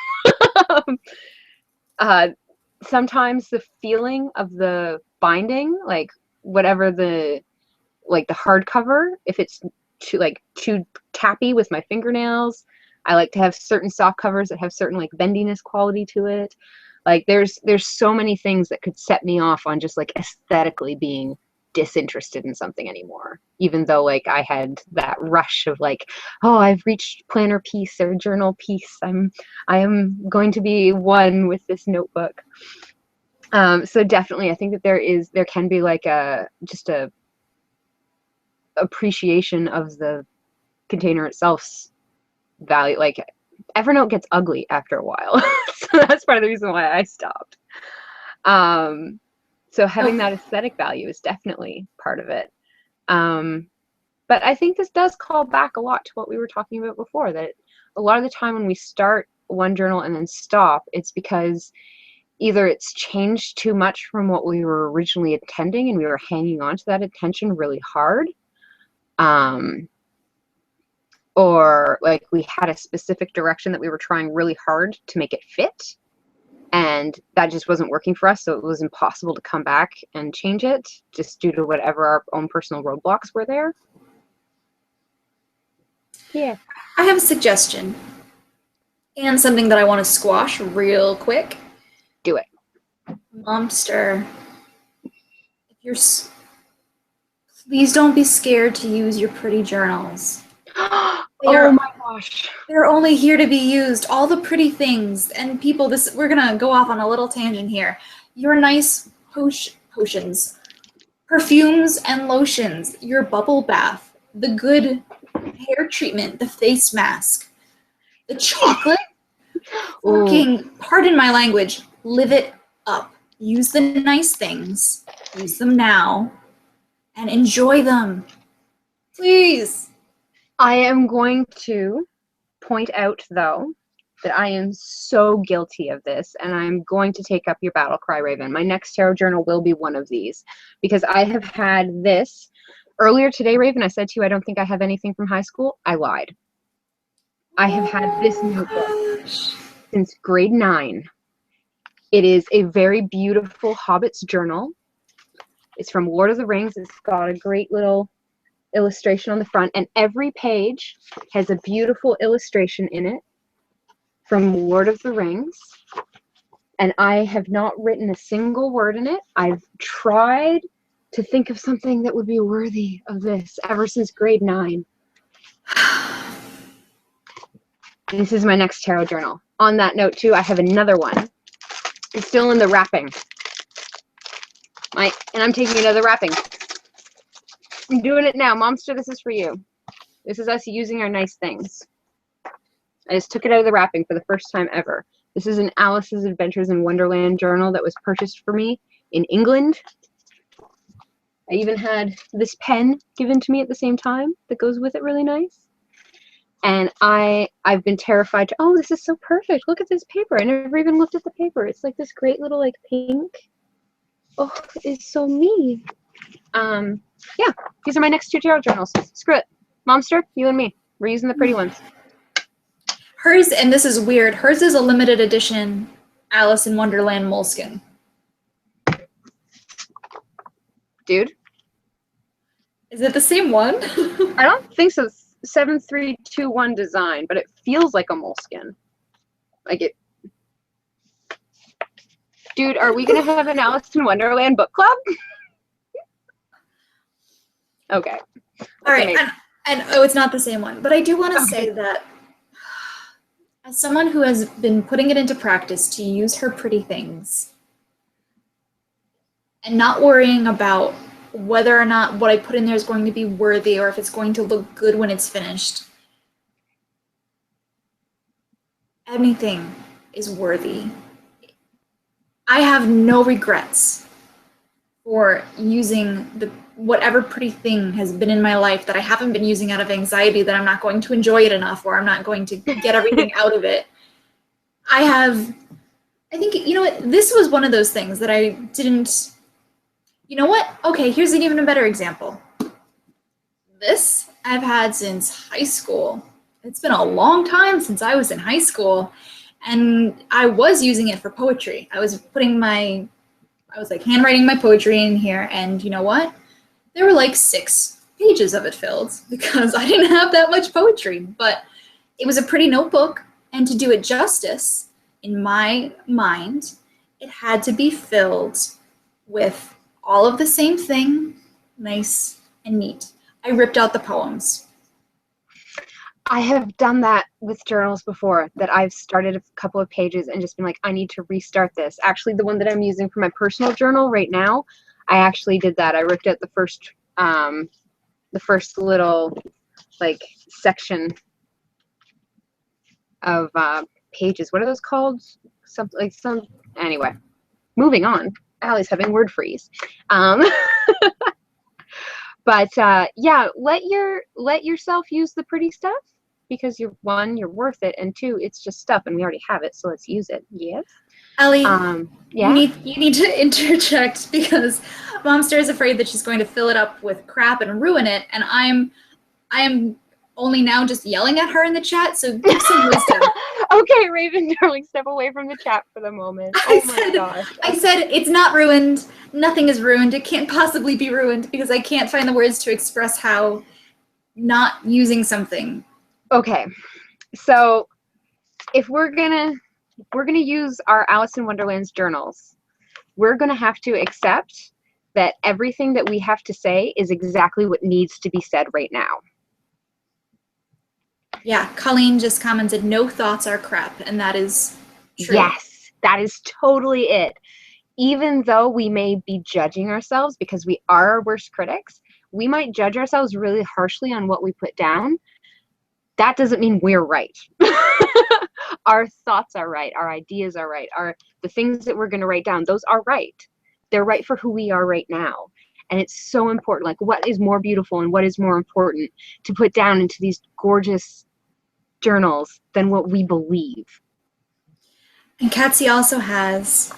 Sometimes the feeling of the binding, like whatever the hardcover, if it's too tappy with my fingernails, I like to have certain soft covers that have certain like bendiness quality to it. Like there's so many things that could set me off on just like aesthetically being disinterested in something anymore, even though like I had that rush of like, oh, I've reached planner peace or journal peace. I am going to be one with this notebook. So definitely I think that there can be like a appreciation of the container itself's value. Like Evernote gets ugly after a while. So that's part of the reason why I stopped. So having that aesthetic value is definitely part of it. But I think this does call back a lot to what we were talking about before, that a lot of the time when we start one journal and then stop, it's because either it's changed too much from what we were originally intending and we were hanging on to that intention really hard, or like we had a specific direction that we were trying really hard to make it fit, and that just wasn't working for us, so it was impossible to come back and change it just due to whatever our own personal roadblocks were there. Yeah. I have a suggestion and something that I want to squash real quick. Do it. Momster, please don't be scared to use your pretty journals. Oh my gosh. They're only here to be used. All the pretty things and people, we're gonna go off on a little tangent here. Your nice potions, perfumes and lotions, your bubble bath, the good hair treatment, the face mask, the chocolate, fucking, pardon my language, live it up. Use the nice things, use them now, and enjoy them. Please. I am going to point out, though, that I am so guilty of this, and I'm going to take up your battle cry, Raven. My next tarot journal will be one of these, because I have had this. Earlier today, Raven, I said to you, I don't think I have anything from high school. I lied. I have had this notebook since grade 9. It is a very beautiful Hobbit's journal. It's from Lord of the Rings. It's got a great little illustration on the front, and every page has a beautiful illustration in it from Lord of the Rings, and I have not written a single word in it. I've tried to think of something that would be worthy of this ever since grade 9. This is my next tarot journal. On that note too, I have another one. It's still in the wrapping. And I'm taking another wrapping. I'm doing it now. Momster, this is for you. This is us using our nice things. I just took it out of the wrapping for the first time ever. This is an Alice's Adventures in Wonderland journal that was purchased for me in England. I even had this pen given to me at the same time that goes with it really nice. And I've been terrified to, oh, this is so perfect. Look at this paper. I never even looked at the paper. It's like this great little like pink. Oh, it's so me. Yeah, these are my next 2 tarot journals. Screw it. Momster, you and me. We're using the pretty ones. Hers, and this is weird, hers is a limited edition Alice in Wonderland moleskin. Dude? Is it the same one? I don't think so. 7321 design, but it feels like a moleskin. Like it. Dude, are we gonna have an Alice in Wonderland book club? Okay. All right, and oh, it's not the same one, but I do want to say that as someone who has been putting it into practice to use her pretty things and not worrying about whether or not what I put in there is going to be worthy or if it's going to look good when it's finished, anything is worthy. I have no regrets for using whatever pretty thing has been in my life that I haven't been using out of anxiety, that I'm not going to enjoy it enough, or I'm not going to get everything out of it. I think, you know what, this was one of those things that I didn't, you know what? Okay, here's an even better example. This I've had since high school. It's been a long time since I was in high school, and I was using it for poetry. I was like handwriting my poetry in here, and you know what? There were like 6 pages of it filled because I didn't have that much poetry, but it was a pretty notebook, and to do it justice, in my mind, it had to be filled with all of the same thing, nice and neat. I ripped out the poems. I have done that with journals before, that I've started a couple of pages and just been like, I need to restart this. Actually, the one that I'm using for my personal journal right now, I actually did that. I ripped out the first little like section of pages. What are those called? Anyway, moving on. Allie's having word freeze. But yeah, let yourself use the pretty stuff, because you're worth it, and 2, it's just stuff and we already have it, so let's use it. Yes. Ellie, yeah. you need to interject, because Momster is afraid that she's going to fill it up with crap and ruin it, and I am only now just yelling at her in the chat, so give some wisdom. Okay, Raven, darling, step away from the chat for the moment. Oh my gosh. I said it's not ruined. Nothing is ruined. It can't possibly be ruined, because I can't find the words to express how not using something. Okay, so if we're gonna use our Alice in Wonderland's journals, we're gonna have to accept that everything that we have to say is exactly what needs to be said right now. Yeah, Colleen just commented, no thoughts are crap, and that is true. Yes, that is totally it. Even though we may be judging ourselves, because we are our worst critics, we might judge ourselves really harshly on what we put down. That doesn't mean we're right. Our thoughts are right. Our ideas are right. The things that we're going to write down, those are right. They're right for who we are right now. And it's so important. Like, what is more beautiful and what is more important to put down into these gorgeous journals than what we believe? And Katsy also has,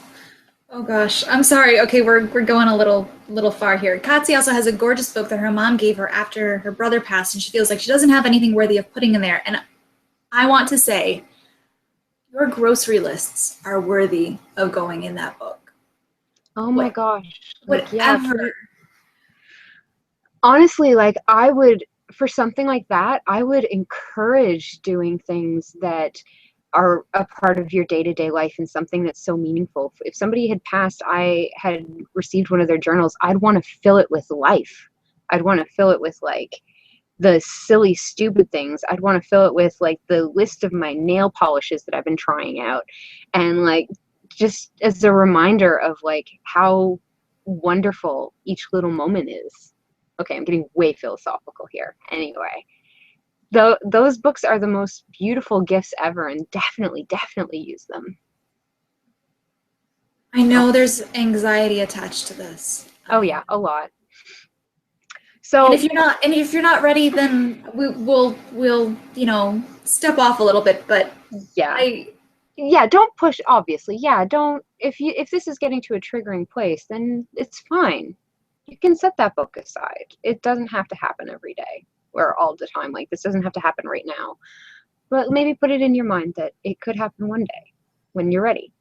oh gosh, I'm sorry. Okay, we're going a little far here. Katsy also has a gorgeous book that her mom gave her after her brother passed, and she feels like she doesn't have anything worthy of putting in there. And I want to say, your grocery lists are worthy of going in that book. Oh my gosh. Whatever. Yeah, honestly, like, I would, for something like that, I would encourage doing things that are a part of your day-to-day life and something that's so meaningful. If somebody had passed, I had received one of their journals, I'd want to fill it with life. I'd want to fill it with like the silly, stupid things. I'd want to fill it with like the list of my nail polishes that I've been trying out, and like just as a reminder of like how wonderful each little moment is. Okay, I'm getting way philosophical here. Anyway, those books are the most beautiful gifts ever, and definitely use them. I know there's anxiety attached to this. Oh yeah, a lot. So and if you're not ready, then we'll step off a little bit. But yeah, don't push. Obviously, yeah, don't. If this is getting to a triggering place, then it's fine. You can set that book aside. It doesn't have to happen every day or all the time. Like, this doesn't have to happen right now. But maybe put it in your mind that it could happen one day when you're ready,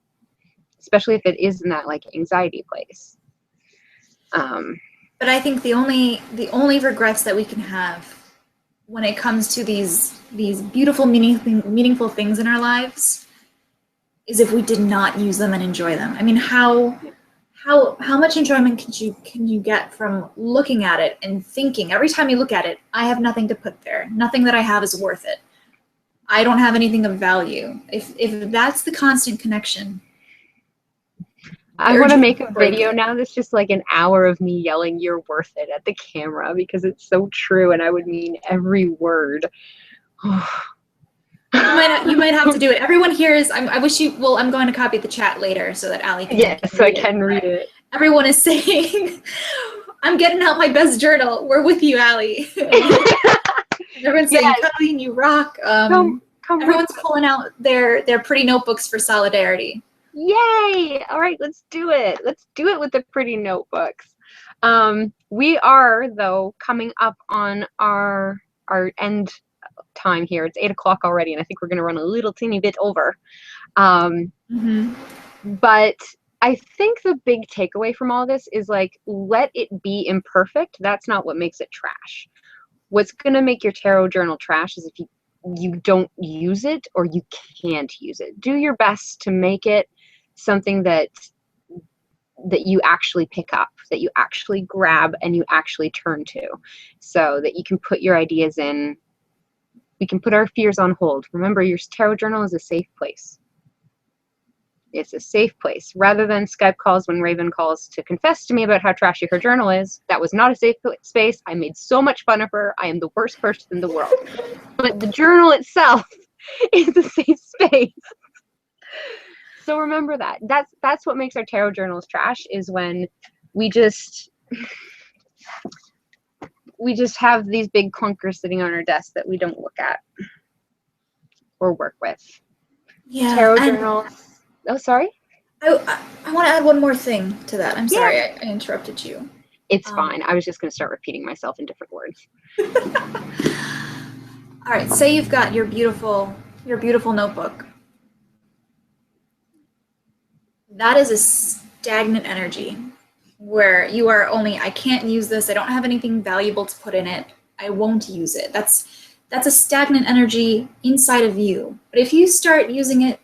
especially if it is in that like anxiety place. But I think the only regrets that we can have when it comes to these beautiful, meaningful things in our lives is if we did not use them and enjoy them. I mean, how much enjoyment can you get from looking at it and thinking every time you look at it, I have nothing to put there. Nothing that I have is worth it. I don't have anything of value. If that's the constant connection. I want to make a video now that's just like an hour of me yelling, "You're worth it" at the camera, because it's so true and I would mean every word. You might have to do it. Everyone here is, I wish you, well, I'm going to copy the chat later so that Allie can so I can read it. Everyone is saying, I'm getting out my best journal. We're with you, Allie. Everyone's saying, Colleen, you rock. Come everyone's pulling out their pretty notebooks for solidarity. Yay! All right, let's do it. Let's do it with the pretty notebooks. We are, though, coming up on our end time here. It's 8 o'clock already, and I think we're going to run a little teeny bit over. But I think the big takeaway from all this is, like, let it be imperfect. That's not what makes it trash. What's going to make your tarot journal trash is if you don't use it or you can't use it. Do your best to make it something that you actually pick up, that you actually grab and you actually turn to, so that you can put your ideas in. We can put our fears on hold. Remember, your tarot journal is a safe place. It's a safe place. Rather than Skype calls when Raven calls to confess to me about how trashy her journal is, that was not a safe space. I made so much fun of her. I am the worst person in the world. But the journal itself is a safe space. So remember that. That's what makes our tarot journals trash, is when we just have these big clunkers sitting on our desk that we don't look at or work with. Yeah. Tarot journals. Oh, sorry? I want to add one more thing to that. I'm sorry I interrupted you. It's fine. I was just going to start repeating myself in different words. All right. Say you've got your beautiful notebook. That is a stagnant energy where you are only, I can't use this. I don't have anything valuable to put in it. I won't use it. That's a stagnant energy inside of you. But if you start using it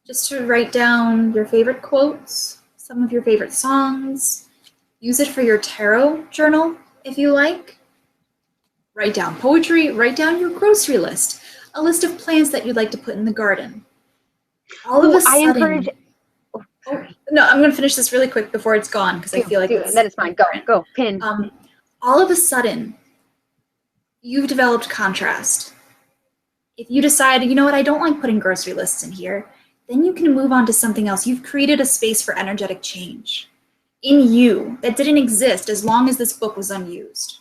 just to write down your favorite quotes, some of your favorite songs, use it for your tarot journal if you like. Write down poetry, write down your grocery list, a list of plants that you'd like to put in the garden. All of a sudden, I encourage. No, I'm going to finish this really quick before it's gone, because I feel like that is fine. Go, pin. All of a sudden, you've developed contrast. If you decide, you know what, I don't like putting grocery lists in here, then you can move on to something else. You've created a space for energetic change in you that didn't exist as long as this book was unused.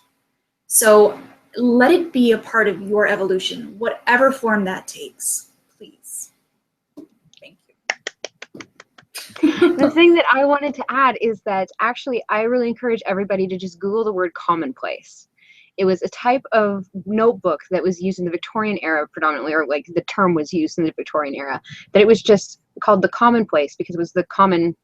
So let it be a part of your evolution, whatever form that takes. The thing that I wanted to add is that actually I really encourage everybody to just Google the word commonplace. It was a type of notebook that was used in the Victorian era predominantly, or like the term was used in the Victorian era, that it was just called the commonplace because it was the common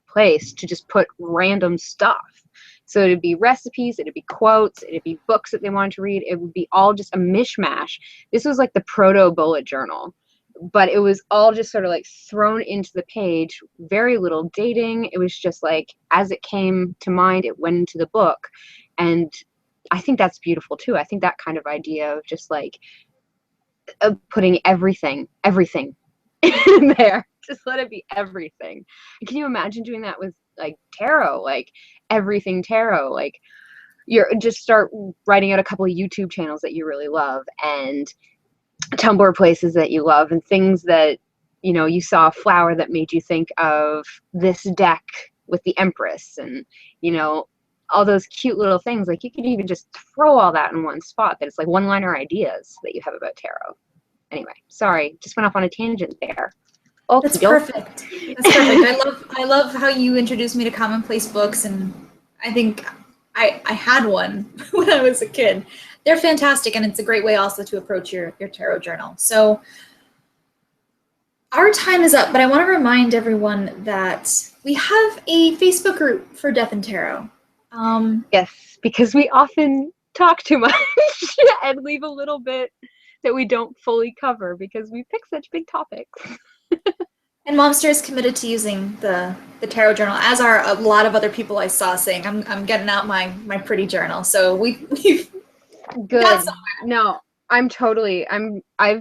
place to just put random stuff. So it'd be recipes, it'd be quotes, it'd be books that they wanted to read. It would be all just a mishmash. This was like the proto bullet journal. But it was all just sort of like thrown into the page, very little dating. It was just like, as it came to mind, it went into the book. And I think that's beautiful too. I think that kind of idea of just like putting everything in there. Just let it be everything. And can you imagine doing that with like tarot, like everything tarot? Like you're just start writing out a couple of YouTube channels that you really love, and Tumblr places that you love, and things that, you know, you saw a flower that made you think of this deck with the Empress, and, you know, all those cute little things. Like you could even just throw all that in one spot, that it's like one-liner ideas that you have about tarot. Anyway, sorry, just went off on a tangent there. Oh, that's perfect. That's perfect. I love how you introduced me to Commonplace books, and I think I had one when I was a kid. they're fantastic, and it's a great way also to approach your tarot journal. So our time is up, but I want to remind everyone that we have a Facebook group for Death and Tarot. Yes, because we often talk too much and leave a little bit that we don't fully cover because we pick such big topics. And Monster is committed to using the tarot journal, as are a lot of other people I saw saying, I'm getting out my pretty journal. So we've good. No, I've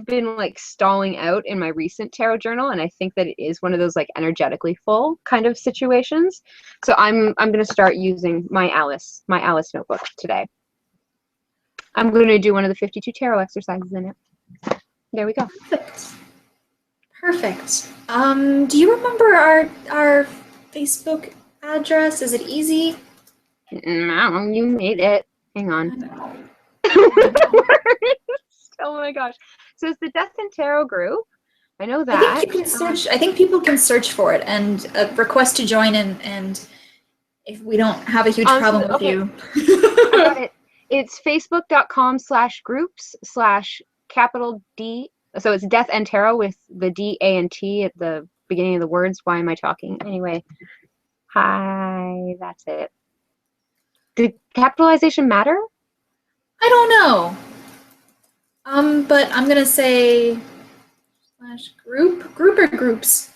been like stalling out in my recent tarot journal, and I think that it is one of those like energetically full kind of situations. So I'm gonna start using my Alice notebook today. I'm gonna do one of the 52 tarot exercises in it. There we go. Perfect. Do you remember our Facebook address? Is it easy? No, you made it. Hang on. Oh my gosh. So it's the Death and Tarot group. I know that. I think you can search. I think people can search for it and request to join in. And if we don't have a huge problem with you, I got it. It's facebook.com/groups/D. So it's Death and Tarot with the D, A, and T at the beginning of the words. Why am I talking? Anyway. Hi. That's it. Did capitalization matter? I don't know. But I'm gonna say /group or groups.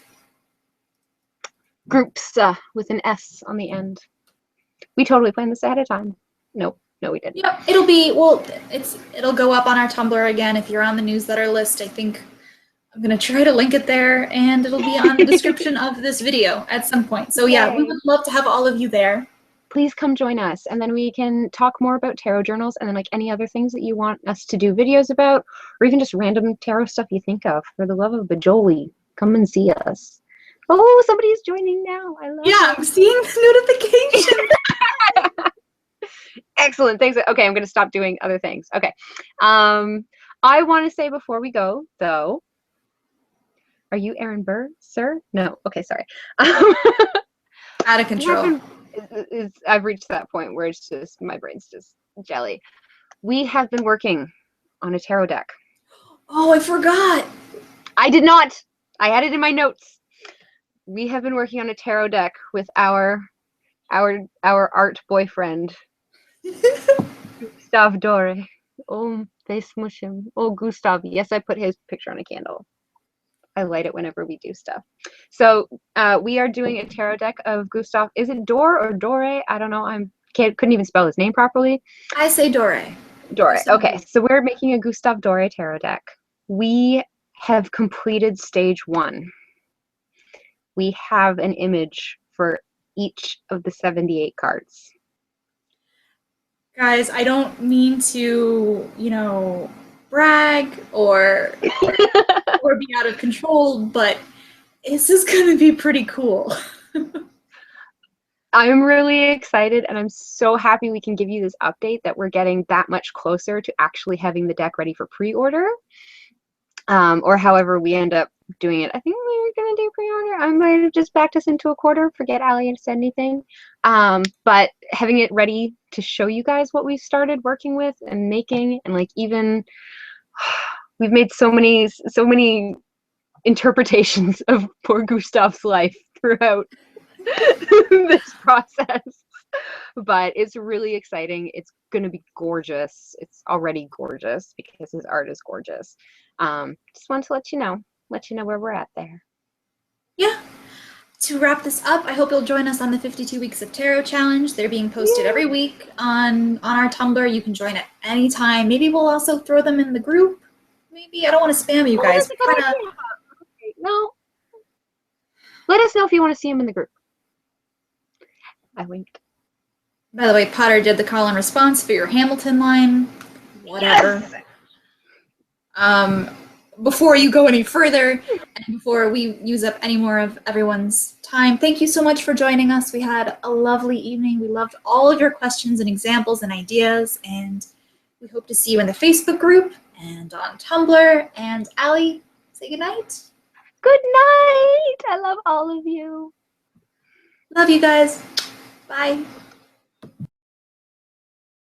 Groups with an S on the end. We totally planned this ahead of time. Nope, no, we didn't. Yep, it'll go up on our Tumblr again if you're on the newsletter list. I think I'm gonna try to link it there, and it'll be on the description of this video at some point. So yeah, we would love to have all of you there. Please come join us, and then we can talk more about tarot journals and then like any other things that you want us to do videos about, or even just random tarot stuff you think of. For the love of Bajoli, come and see us. Oh, somebody's joining now. I love it. Yeah, I'm seeing the notification. Excellent. Thanks. Okay, I'm going to stop doing other things. Okay. I want to say before we go, though, are you Aaron Burr, sir? No. Okay, sorry. Out of control. I've reached that point where it's just, my brain's just jelly. We have been working on a tarot deck. Oh, I forgot. I did not. I had it in my notes. We have been working on a tarot deck with our art boyfriend, Gustav Dore. Oh, they smush him. Oh, Gustav. Yes, I put his picture on a candle. I light it whenever we do stuff. So we are doing a tarot deck of Gustav. Is it Dore or Dore? I don't know. Couldn't even spell his name properly. I say Dore. Dore. Okay, so we're making a Gustav Dore tarot deck. We have completed stage 1. We have an image for each of the 78 cards. Guys, I don't mean to, brag or be out of control, but this is going to be pretty cool. I'm really excited, and I'm so happy we can give you this update that we're getting that much closer to actually having the deck ready for pre-order, or however we end up doing it. I think we were going to do pre-order. I might have just backed us into a quarter. Forget Ali said anything. But having it ready to show you guys what we started working with and making, and like even we've made so many interpretations of poor Gustav's life throughout this process. But it's really exciting. It's going to be gorgeous. It's already gorgeous because his art is gorgeous. Just wanted to let you know where we're at there. Yeah. To wrap this up, I hope you'll join us on the 52 Weeks of Tarot Challenge. They're being posted every week on our Tumblr. You can join at any time. Maybe we'll also throw them in the group. Maybe. I don't want to spam you guys. No. Let us know if you want to see them in the group. I winked. By the way, Potter did the call and response for your Hamilton line. Whatever. Yes! Before you go any further, and before we use up any more of everyone's time, thank you so much for joining us. We had a lovely evening. We loved all of your questions and examples and ideas, and we hope to see you in the Facebook group and on Tumblr. And Ali, say goodnight. Good night! I love all of you. Love you guys. Bye.